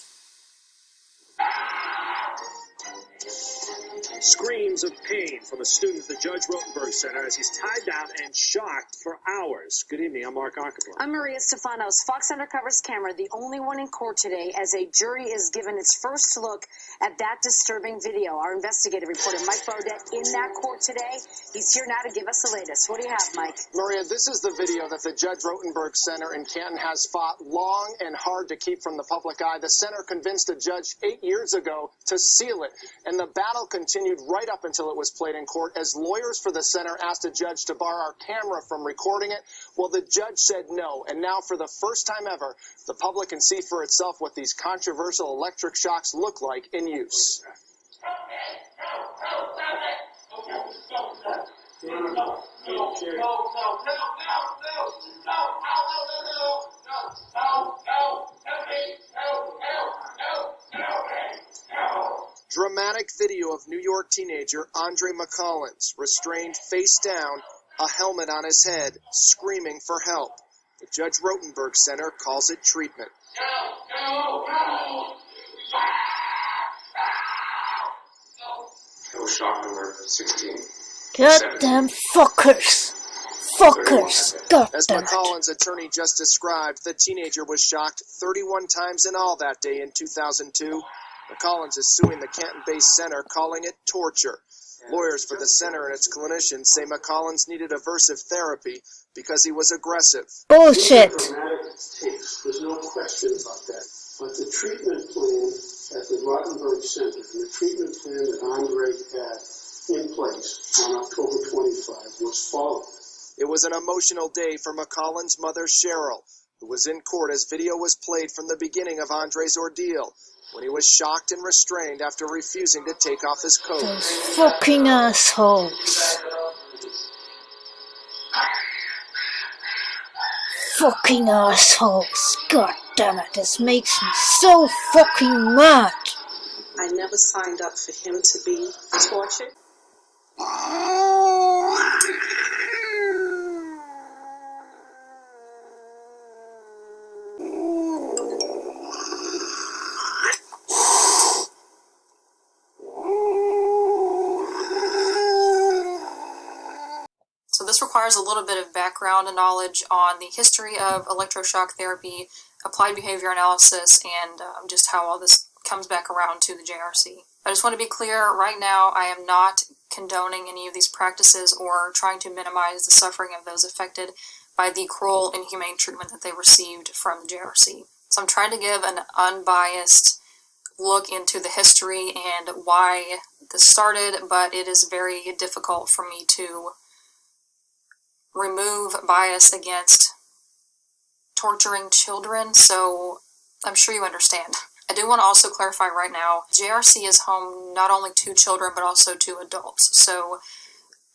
Screams of pain from a student at the Judge Rotenberg Center as he's tied down and shocked for hours. Good evening, I'm Mark Ockenberg. I'm Maria Stefanos, Fox Undercover's camera, the only one in court today as a jury is given its first look at that disturbing video. Our investigative reporter, Mike Baudet, in that court today. He's here now to give us the latest. What do you have, Mike? Maria, this is the video that the Judge Rotenberg Center in Canton has fought long and hard to keep from the public eye. The center convinced a judge 8 years ago to seal it, and the battle continued right up until it was played in court as lawyers for the center asked a judge to bar our camera from recording it. Well, the judge said no, and now for the first time ever, the public can see for itself what these controversial electric shocks look like in use. Dramatic video of New York teenager Andre McCollins, restrained face down, a helmet on his head, screaming for help. The Judge Rotenberg Center calls it treatment. I was shock number 16. Goddamn fuckers. Fuckers. As McCollins' attorney just described, the teenager was shocked 31 times in all that day in 2002. McCollins is suing the Canton-based center, calling it torture. Lawyers for the center and its clinicians say McCollins needed aversive therapy because he was aggressive. Bullshit. There's no question about that. But the treatment plan at the Rotenberg Center and the treatment plan that Andre had in place on October 25 was followed. It was an emotional day for McCollins' mother, Cheryl, who was in court as video was played from the beginning of Andre's ordeal, when he was shocked and restrained after refusing to take off his coat. Those fucking assholes. Fucking assholes. God damn it, this makes me so fucking mad. I never signed up for him to be tortured. So this requires a little bit of background and knowledge on the history of electroshock therapy, applied behavior analysis, and just how all this comes back around to the JRC. I just want to be clear, right now I am not condoning any of these practices or trying to minimize the suffering of those affected by the cruel, inhumane treatment that they received from the JRC. So I'm trying to give an unbiased look into the history and why this started, but it is very difficult for me to remove bias against torturing children, so I'm sure you understand. I do want to also clarify right now, JRC is home not only to children but also to adults, so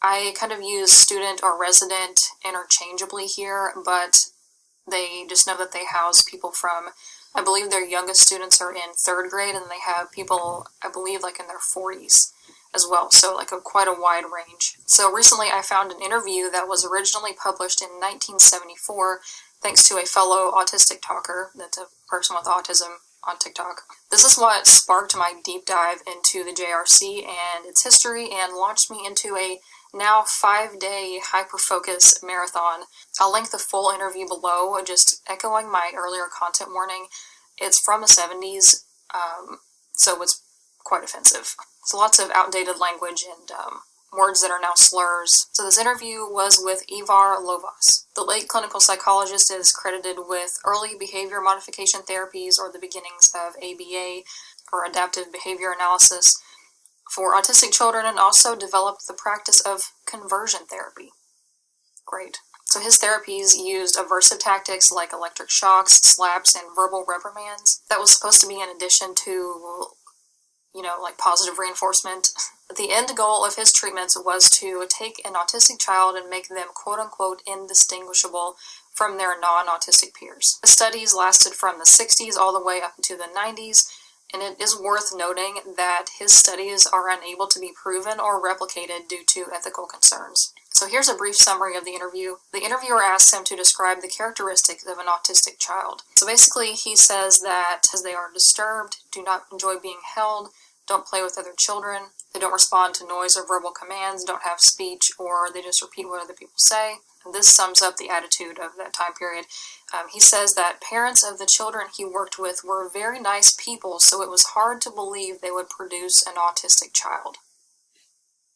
I kind of use student or resident interchangeably here, but they just know that they house people from, I believe their youngest students are in 3rd grade, and they have people, I believe, like in their 40s as well, so like quite a wide range. So recently I found an interview that was originally published in 1974 thanks to a fellow autistic talker, that's a person with autism on TikTok. This is what sparked my deep dive into the JRC and its history and launched me into a now 5-day hyper-focus marathon. I'll link the full interview below, just echoing my earlier content warning. It's from the 70s, so it's quite offensive. So lots of outdated language and words that are now slurs. So this interview was with Ivar Lovaas. The late clinical psychologist is credited with early behavior modification therapies, or the beginnings of ABA, or adaptive behavior analysis, for autistic children, and also developed the practice of conversion therapy. Great. So his therapies used aversive tactics like electric shocks, slaps, and verbal reprimands. That was supposed to be in addition to, like positive reinforcement. The end goal of his treatments was to take an autistic child and make them quote-unquote indistinguishable from their non-autistic peers. The studies lasted from the 60s all the way up to the 90s, and it is worth noting that his studies are unable to be proven or replicated due to ethical concerns. So here's a brief summary of the interview. The interviewer asks him to describe the characteristics of an autistic child. So basically he says that as they are disturbed, do not enjoy being held, don't play with other children, they don't respond to noise or verbal commands, don't have speech, or they just repeat what other people say. And this sums up the attitude of that time period. He says that parents of the children he worked with were very nice people, so it was hard to believe they would produce an autistic child.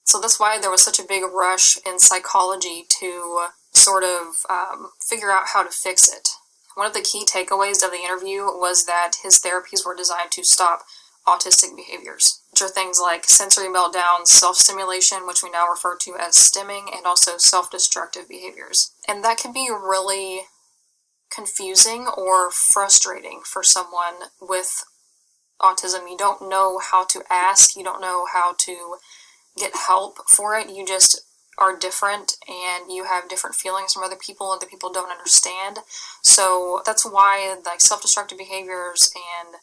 So that's why there was such a big rush in psychology to sort of figure out how to fix it. One of the key takeaways of the interview was that his therapies were designed to stop autistic behaviors, which are things like sensory meltdowns, self-stimulation, which we now refer to as stimming, and also self-destructive behaviors. And that can be really confusing or frustrating for someone with autism. You don't know how to ask, you don't know how to get help for it, you just are different and you have different feelings from other people don't understand. So that's why like self-destructive behaviors and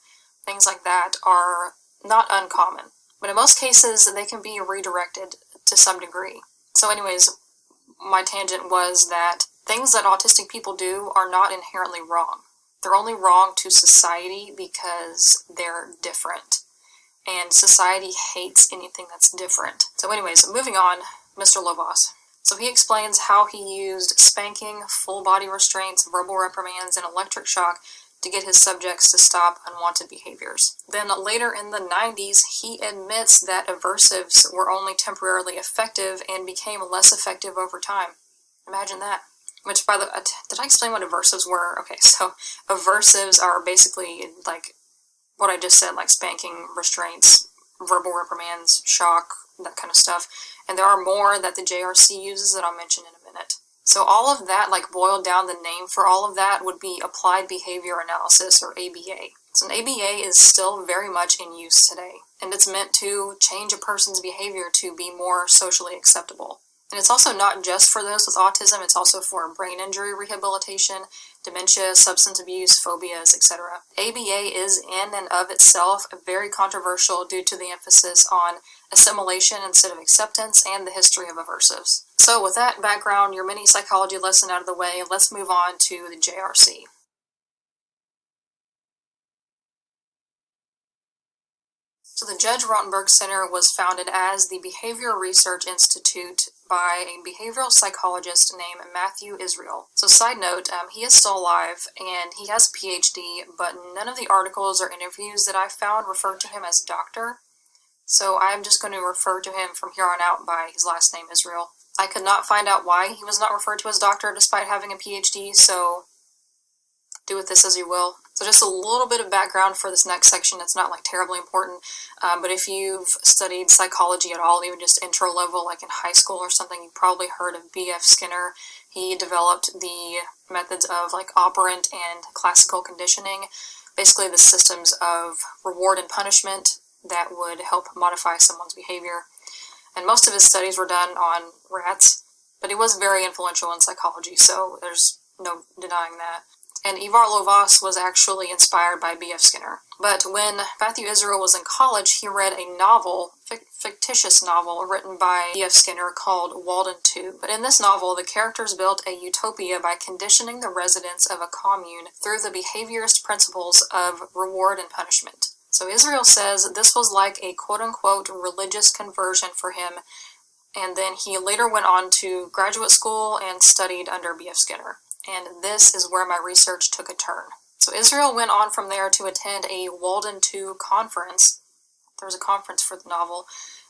things like that are not uncommon. But in most cases, they can be redirected to some degree. So anyways, my tangent was that things that autistic people do are not inherently wrong. They're only wrong to society because they're different. And society hates anything that's different. So anyways, moving on, Mr. Lovaas. So he explains how he used spanking, full body restraints, verbal reprimands, and electric shock to get his subjects to stop unwanted behaviors. Then later in the 90s, he admits that aversives were only temporarily effective and became less effective over time. Imagine that. Which, by the way, did I explain what aversives were? Okay, so aversives are basically like what I just said, like spanking, restraints, verbal reprimands, shock, that kind of stuff. And there are more that the JRC uses that I'll mention in a minute. So all of that, like boiled down, the name for all of that would be Applied Behavior Analysis, or ABA. So an ABA is still very much in use today, and it's meant to change a person's behavior to be more socially acceptable. And it's also not just for those with autism, it's also for brain injury rehabilitation, dementia, substance abuse, phobias, etc. ABA is in and of itself very controversial due to the emphasis on assimilation instead of acceptance and the history of aversives. So with that background, your mini psychology lesson out of the way, let's move on to the JRC. So the Judge Rotenberg Center was founded as the Behavior Research Institute by a behavioral psychologist named Matthew Israel. So side note, he is still alive and he has a PhD, but none of the articles or interviews that I found referred to him as doctor. So I'm just going to refer to him from here on out by his last name, Israel. I could not find out why he was not referred to as doctor despite having a PhD, so do with this as you will. So just a little bit of background for this next section. It's not like terribly important, but if you've studied psychology at all, even just intro level, like in high school or something, you've probably heard of B.F. Skinner. He developed the methods of like operant and classical conditioning, basically the systems of reward and punishment that would help modify someone's behavior. And most of his studies were done on rats, but he was very influential in psychology, so there's no denying that. And Ivar Lovaas was actually inspired by B.F. Skinner. But when Matthew Israel was in college, he read a novel, fictitious novel, written by B.F. Skinner called Walden 2. But in this novel, the characters built a utopia by conditioning the residents of a commune through the behaviorist principles of reward and punishment. So Israel says this was like a quote-unquote religious conversion for him, and then he later went on to graduate school and studied under B.F. Skinner. And this is where my research took a turn. So Israel went on from there to attend a Walden 2 conference. There was a conference for the novel,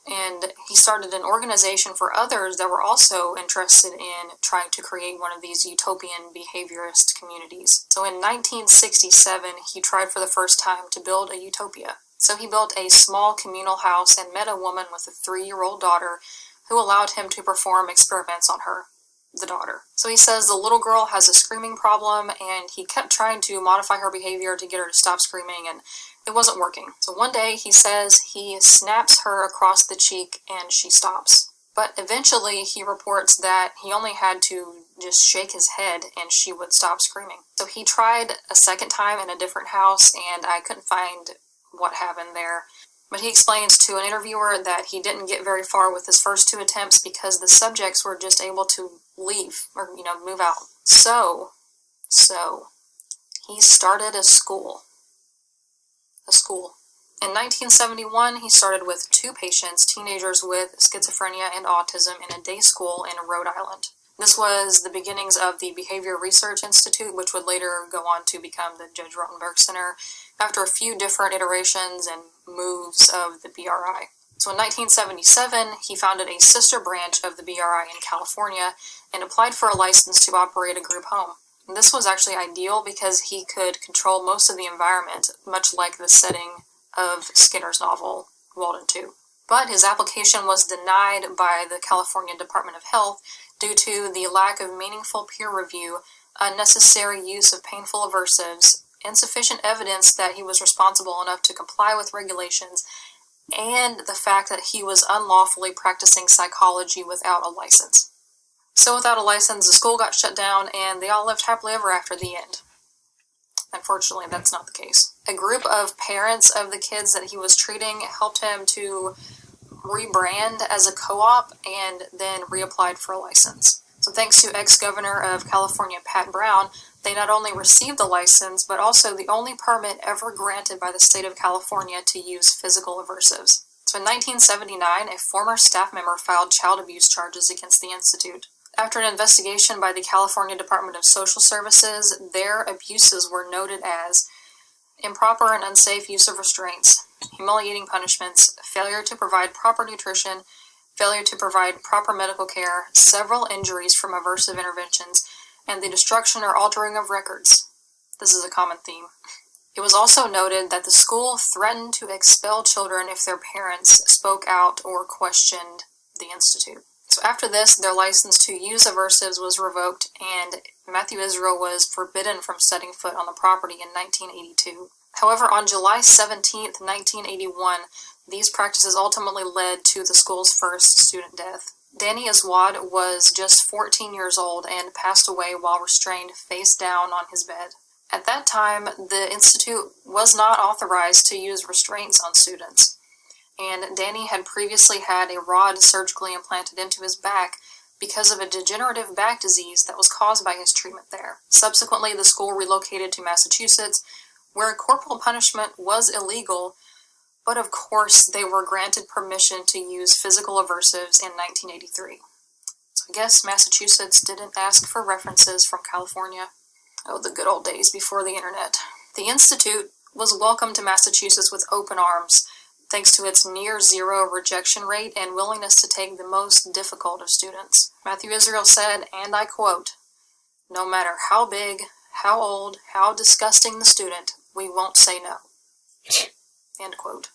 and he started an organization for others that were also interested in trying to create one of these utopian behaviorist communities. So in 1967, he tried for the first time to build a utopia. So he built a small communal house and met a woman with a 3-year-old daughter who allowed him to perform experiments on her, the daughter. So he says the little girl has a screaming problem, and he kept trying to modify her behavior to get her to stop screaming, and it wasn't working. So one day he says he snaps her across the cheek and she stops. But eventually he reports that he only had to just shake his head and she would stop screaming. So he tried a second time in a different house, and I couldn't find what happened there. But he explains to an interviewer that he didn't get very far with his first 2 attempts because the subjects were just able to leave or, move out. So he started a school. In 1971, he started with 2 patients, teenagers with schizophrenia and autism, in a day school in Rhode Island. This was the beginnings of the Behavior Research Institute, which would later go on to become the Judge Rotenberg Center, after a few different iterations and moves of the BRI. So in 1977, he founded a sister branch of the BRI in California and applied for a license to operate a group home. And this was actually ideal because he could control most of the environment, much like the setting of Skinner's novel, Walden 2. But his application was denied by the California Department of Health due to the lack of meaningful peer review, unnecessary use of painful aversives, insufficient evidence that he was responsible enough to comply with regulations, and the fact that he was unlawfully practicing psychology without a license. So without a license, the school got shut down, and they all lived happily ever after the end. Unfortunately, that's not the case. A group of parents of the kids that he was treating helped him to rebrand as a co-op and then reapplied for a license. So thanks to ex-governor of California, Pat Brown, they not only received the license, but also the only permit ever granted by the state of California to use physical aversives. So in 1979, a former staff member filed child abuse charges against the institute. After an investigation by the California Department of Social Services, their abuses were noted as improper and unsafe use of restraints, humiliating punishments, failure to provide proper nutrition, failure to provide proper medical care, several injuries from aversive interventions, and the destruction or altering of records. This is a common theme. It was also noted that the school threatened to expel children if their parents spoke out or questioned the institute. So after this, their license to use aversives was revoked, and Matthew Israel was forbidden from setting foot on the property in 1982. However, on July 17, 1981, these practices ultimately led to the school's first student death. Danny Aswad was just 14 years old and passed away while restrained face down on his bed. At that time, the institute was not authorized to use restraints on students, and Danny had previously had a rod surgically implanted into his back because of a degenerative back disease that was caused by his treatment there. Subsequently, the school relocated to Massachusetts, where corporal punishment was illegal, but of course they were granted permission to use physical aversives in 1983. So I guess Massachusetts didn't ask for references from California. Oh, the good old days before the internet. The Institute was welcomed to Massachusetts with open arms, thanks to its near-zero rejection rate and willingness to take the most difficult of students. Matthew Israel said, and I quote, "No matter how big, how old, how disgusting the student, we won't say no." End quote.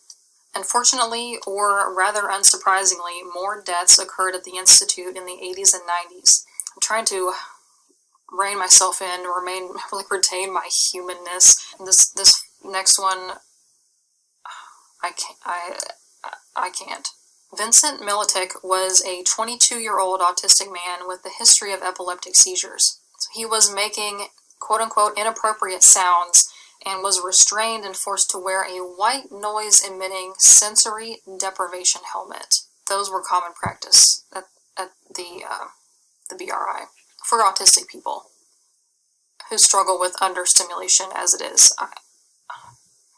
Unfortunately, or rather unsurprisingly, more deaths occurred at the Institute in the 80s and 90s. I'm trying to rein myself in, retain my humanness. This next one, I can't. Vincent Militic was a 22-year-old autistic man with a history of epileptic seizures. So he was making quote-unquote inappropriate sounds and was restrained and forced to wear a white noise-emitting sensory deprivation helmet. Those were common practice at the BRI for autistic people who struggle with understimulation as it is.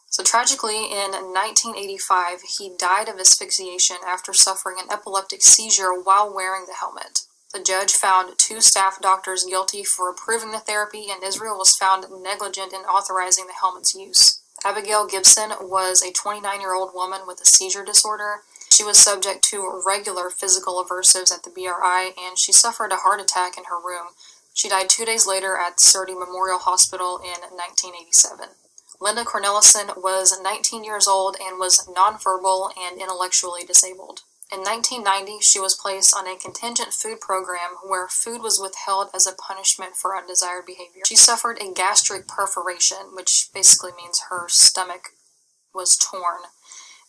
So tragically, in 1985, he died of asphyxiation after suffering an epileptic seizure while wearing the helmet. The judge found 2 staff doctors guilty for approving the therapy, and Israel was found negligent in authorizing the helmet's use. Abigail Gibson was a 29-year-old woman with a seizure disorder. She was subject to regular physical aversives at the BRI, and she suffered a heart attack in her room. She died 2 days later at Surrey Memorial Hospital in 1987. Linda Cornelison was 19 years old and was nonverbal and intellectually disabled. In 1990, she was placed on a contingent food program where food was withheld as a punishment for undesired behavior. She suffered a gastric perforation, which basically means her stomach was torn,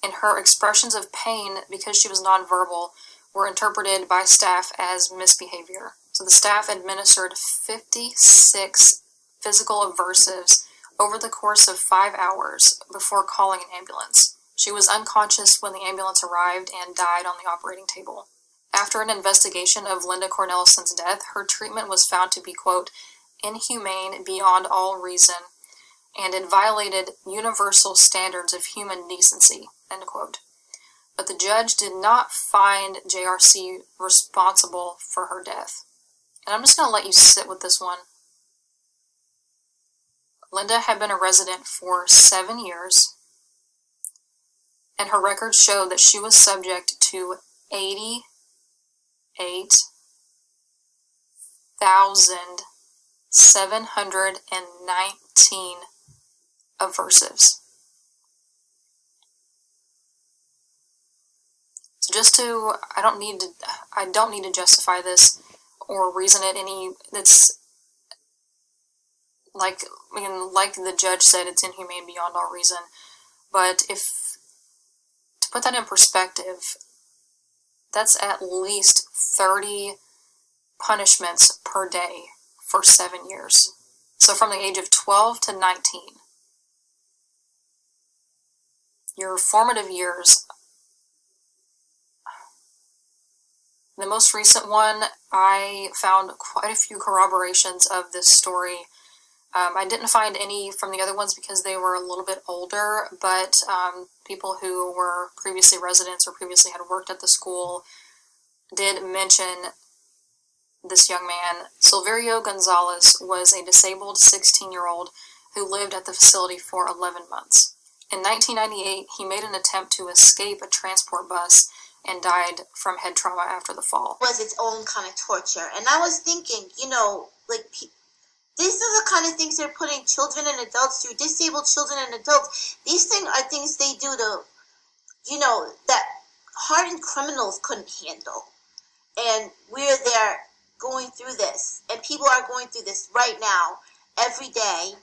and her expressions of pain, because she was nonverbal, were interpreted by staff as misbehavior. So the staff administered 56 physical aversives over the course of 5 hours before calling an ambulance. She was unconscious when the ambulance arrived and died on the operating table. After an investigation of Linda Cornelison's death, her treatment was found to be, quote, inhumane beyond all reason, and it violated universal standards of human decency, end quote. But the judge did not find JRC responsible for her death. And I'm just going to let you sit with this one. Linda had been a resident for 7 years, and her records showed that she was subject to 88,719 aversives. So just to, I don't need to justify this or reason it any. It's like the judge said, it's inhumane beyond all reason. But to put that in perspective, that's at least 30 punishments per day for 7 years. So from the age of 12 to 19, your formative years. The most recent one, I found quite a few corroborations of this story. I didn't find any from the other ones because they were a little bit older, but people who were previously residents or previously had worked at the school did mention this young man. Silverio Gonzalez was a disabled 16-year-old who lived at the facility for 11 months. In 1998, he made an attempt to escape a transport bus and died from head trauma after the fall. Was its own kind of torture. And I was thinking, these are the kind of things they're putting children and adults through, disabled children and adults. These things are things they do to, that hardened criminals couldn't handle. And we're there going through this. And people are going through this right now, every day,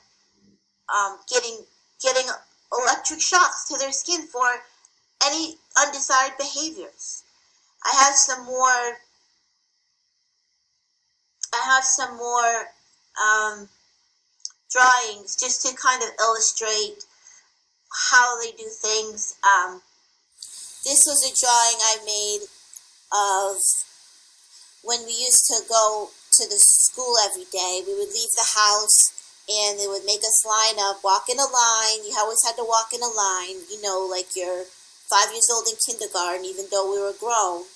getting electric shocks to their skin for any undesired behaviors. I have some more drawings just to kind of illustrate how they do things. This was a drawing I made of when we used to go to the school every day. We would leave the house and they would make us line up, walk in a line. You always had to walk in a line, like you're 5 years old in kindergarten, even though we were grown.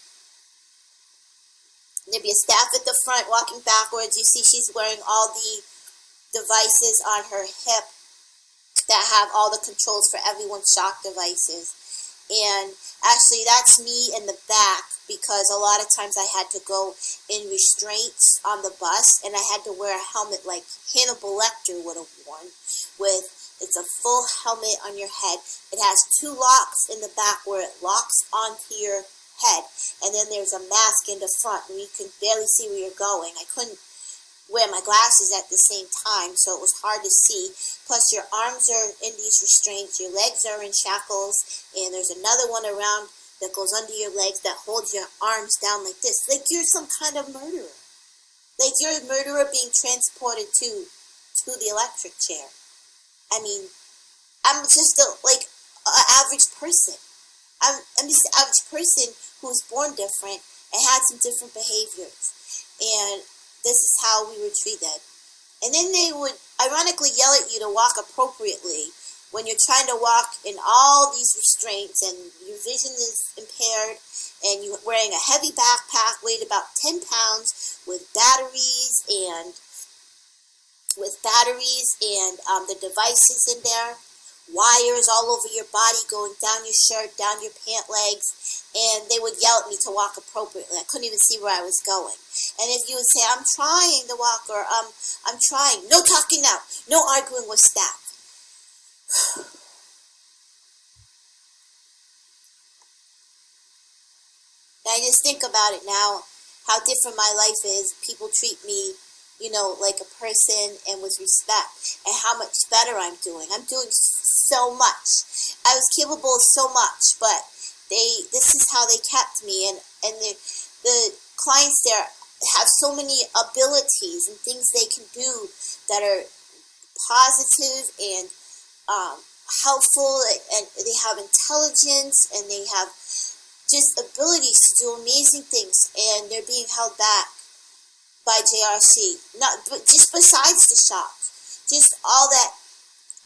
There'd be a staff at the front walking backwards. You see she's wearing all the devices on her hip that have all the controls for everyone's shock devices. And actually that's me in the back, because a lot of times I had to go in restraints on the bus, and I had to wear a helmet like Hannibal Lecter would have worn. It's a full helmet on your head. It has 2 locks in the back where it locks onto your head, and then there's a mask in the front where you can barely see where you're going. I couldn't wear my glasses at the same time, so it was hard to see. Plus your arms are in these restraints, your legs are in shackles, and there's another one around that goes under your legs that holds your arms down like this, like you're some kind of murderer. Like you're a murderer being transported to the electric chair. I mean, I'm just an average person. I'm just an average person who was born different and had some different behaviors. And this is how we were treated. And then they would ironically yell at you to walk appropriately when you're trying to walk in all these restraints and your vision is impaired and you're wearing a heavy backpack weighed about 10 pounds with batteries and the devices in there, wires all over your body going down your shirt, down your pant legs, and they would yell at me to walk appropriately. I couldn't even see where I was going. And if you would say, I'm trying to walk, or I'm trying, no talking now, no arguing with staff. And I just think about it now, how different my life is. People treat me, like a person and with respect, and how much better I'm doing. I'm doing so much. I was capable of so much, but this is how they kept me, and the clients there have so many abilities and things they can do that are positive and helpful, and they have intelligence, and they have just abilities to do amazing things, and they're being held back by JRC. But just besides the shock, just all that,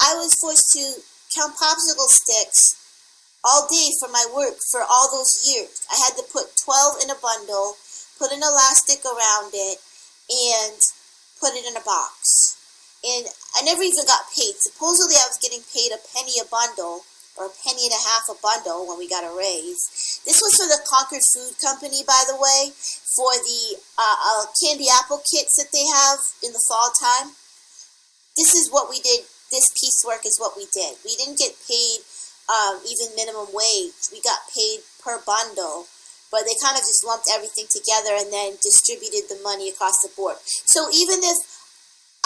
I was forced to count popsicle sticks all day for my work for all those years. I had to put 12 in a bundle, put an elastic around it, and put it in a box. And I never even got paid. Supposedly I was getting paid a penny a bundle, or a penny and a half a bundle when we got a raise. This was for the Concord Food Company, by the way, for the candy apple kits that they have in the fall time. This is what we did. This piecework is what we did. We didn't get paid even minimum wage. We got paid per bundle, but they kind of just lumped everything together and then distributed the money across the board. So even if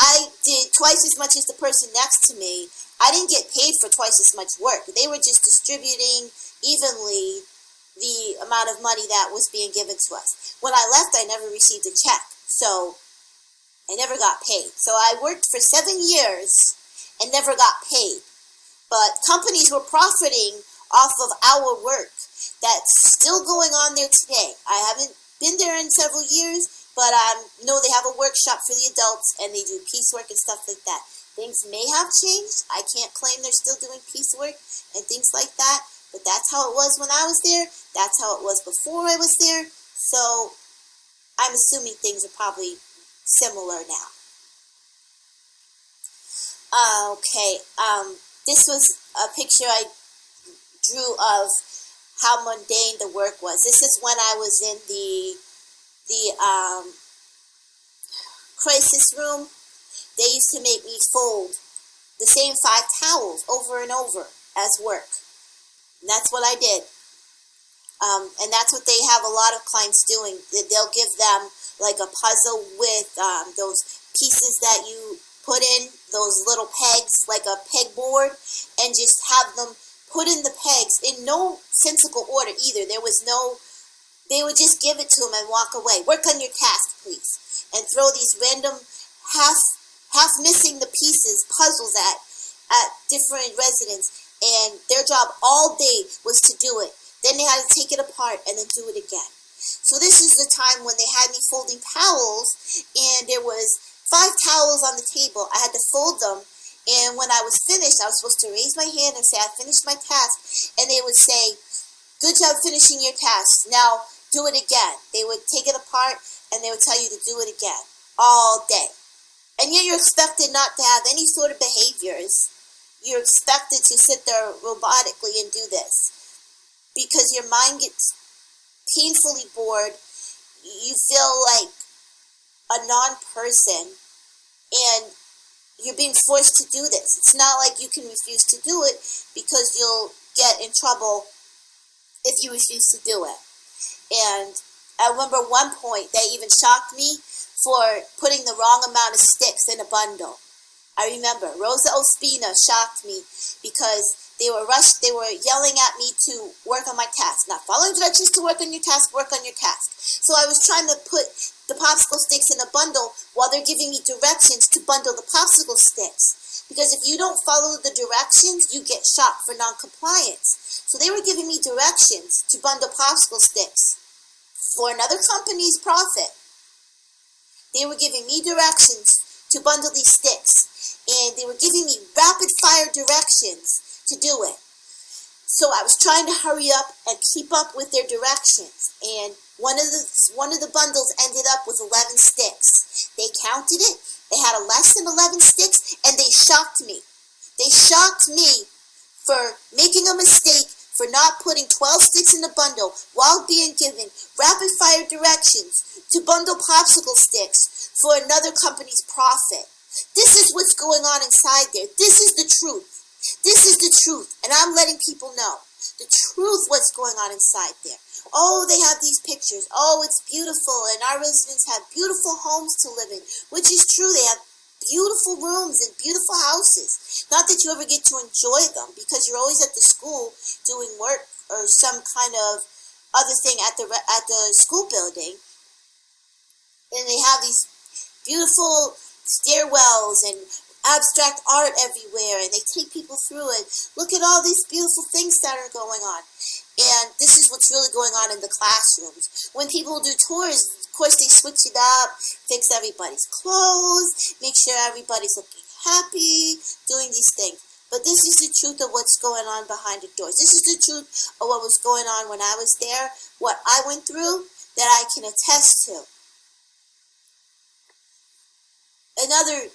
I did twice as much as the person next to me, I didn't get paid for twice as much work. They were just distributing evenly the amount of money that was being given to us. When I left, I never received a check, so I never got paid. So I worked for 7 years and never got paid. But companies were profiting off of our work. That's still going on there today. I haven't been there in several years, but I know they have a workshop for the adults, and they do piecework and stuff like that. Things may have changed. I can't claim they're still doing piecework and things like that, but that's how it was when I was there. That's how it was before I was there. So I'm assuming things are probably similar now. Okay, this was a picture I drew of how mundane the work was. This is when I was in the crisis room. They used to make me fold the same 5 towels over and over as work. And that's what I did. And that's what they have a lot of clients doing. They'll give them like a puzzle with those pieces that you put in, those little pegs, like a pegboard, and just have them put in the pegs in no sensible order either. They would just give it to them and walk away. Work on your task, please. And throw these random half missing the pieces, puzzles at different residents, and their job all day was to do it. Then they had to take it apart and then do it again. So this is the time when they had me folding towels, and there was 5 towels on the table. I had to fold them, and when I was finished, I was supposed to raise my hand and say, I finished my task, and they would say, good job finishing your task. Now do it again. They would take it apart, and they would tell you to do it again all day. And yet you're expected not to have any sort of behaviors. You're expected to sit there robotically and do this. Because your mind gets painfully bored. You feel like a non-person. And you're being forced to do this. It's not like you can refuse to do it, because you'll get in trouble if you refuse to do it. And I remember one point they even shocked me for putting the wrong amount of sticks in a bundle. I remember Rosa Ospina shocked me because they were yelling at me to work on my task. Not following directions to work on your task, work on your task. So I was trying to put the popsicle sticks in a bundle while they're giving me directions to bundle the popsicle sticks. Because if you don't follow the directions, you get shot for non-compliance. So they were giving me directions to bundle popsicle sticks for another company's profit. They were giving me directions to bundle these sticks, and they were giving me rapid-fire directions to do it. So I was trying to hurry up and keep up with their directions, and one of the bundles ended up with 11 sticks. They counted it. They had less than 11 sticks, and they shocked me. They shocked me for making a mistake, for not putting 12 sticks in the bundle while being given rapid-fire directions to bundle popsicle sticks for another company's profit. This is what's going on inside there. This is the truth. This is the truth, and I'm letting people know the truth, what's going on inside there. Oh, they have these pictures. Oh, it's beautiful, and our residents have beautiful homes to live in, which is true. They have beautiful rooms and beautiful houses. Not that you ever get to enjoy them, because you're always at the school doing work or some kind of other thing at the school building, and they have these beautiful stairwells and abstract art everywhere, and they take people through and look at all these beautiful things that are going on. And this is what's really going on in the classrooms. When people do tours, of course they switch it up, fix everybody's clothes, make sure everybody's looking happy, doing these things. But this is the truth of what's going on behind the doors. This is the truth of what was going on when I was there, what I went through, that I can attest to. Another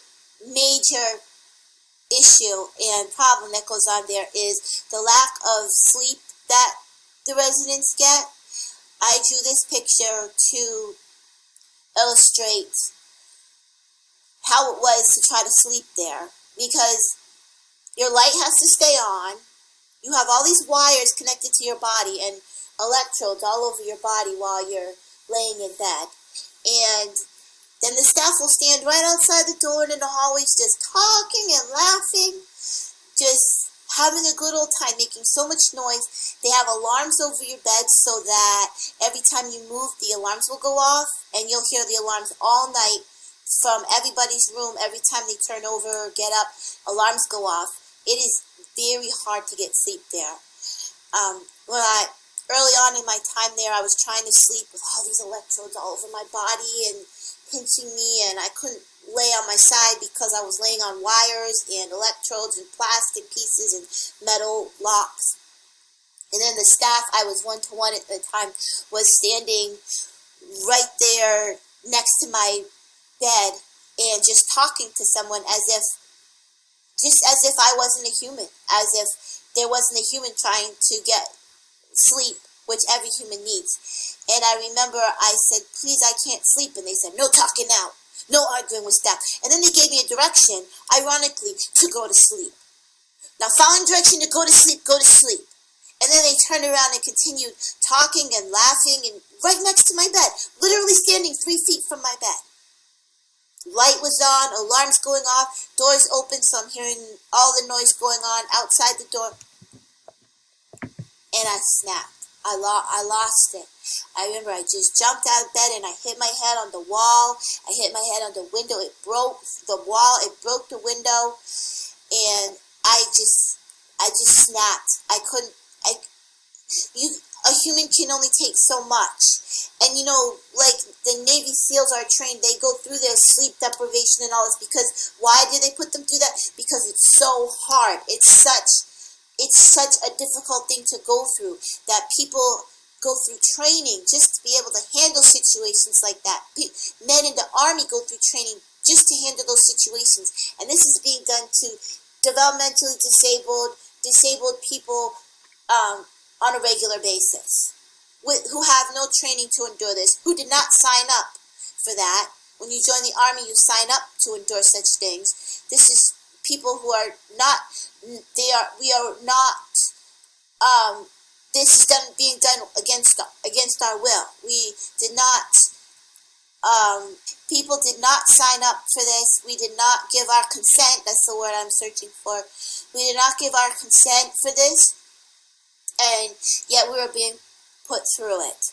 major issue and problem that goes on there is the lack of sleep that the residents get. I drew this picture to illustrate how it was to try to sleep there, because your light has to stay on. You have all these wires connected to your body and electrodes all over your body while you're laying in bed, and then the staff will stand right outside the door and in the hallways just talking and laughing, just having a good old time, making so much noise. They have alarms over your bed so that every time you move, the alarms will go off, and you'll hear the alarms all night from everybody's room. Every time they turn over or get up, alarms go off. It is very hard to get sleep there. Early on in my time there, I was trying to sleep with all these electrodes all over my body and pinching me, and I couldn't lay on my side because I was laying on wires and electrodes and plastic pieces and metal locks. And then the staff, I was one-to-one at the time, was standing right there next to my bed and just talking to someone as if I wasn't a human, as if there wasn't a human trying to get sleep, which every human needs. And I remember I said, please, I can't sleep. And they said, no talking now, no arguing with staff. And then they gave me a direction, ironically, to go to sleep. Now, following direction to go to sleep, go to sleep. And then they turned around and continued talking and laughing and right next to my bed, literally standing 3 feet from my bed. Light was on, alarms going off, doors open, so I'm hearing all the noise going on outside the door. And I snapped. I lost it. I remember I just jumped out of bed and I hit my head on the wall. I hit my head on the window. It broke the wall. It broke the window. And I just snapped. A human can only take so much. And like the Navy SEALs are trained, they go through their sleep deprivation and all this because, why did they put them through that? Because it's so hard. It's such a difficult thing to go through, that people go through training just to be able to handle situations like that. Men in the Army go through training just to handle those situations. And this is being done to developmentally disabled people on a regular basis, who have no training to endure this, who did not sign up for that. When you join the Army, you sign up to endure such things. This is people who are not, this is being done against our will. We did not, people did not sign up for this. We did not give our consent. That's the word I'm searching for. We did not give our consent for this, and yet we were being put through it.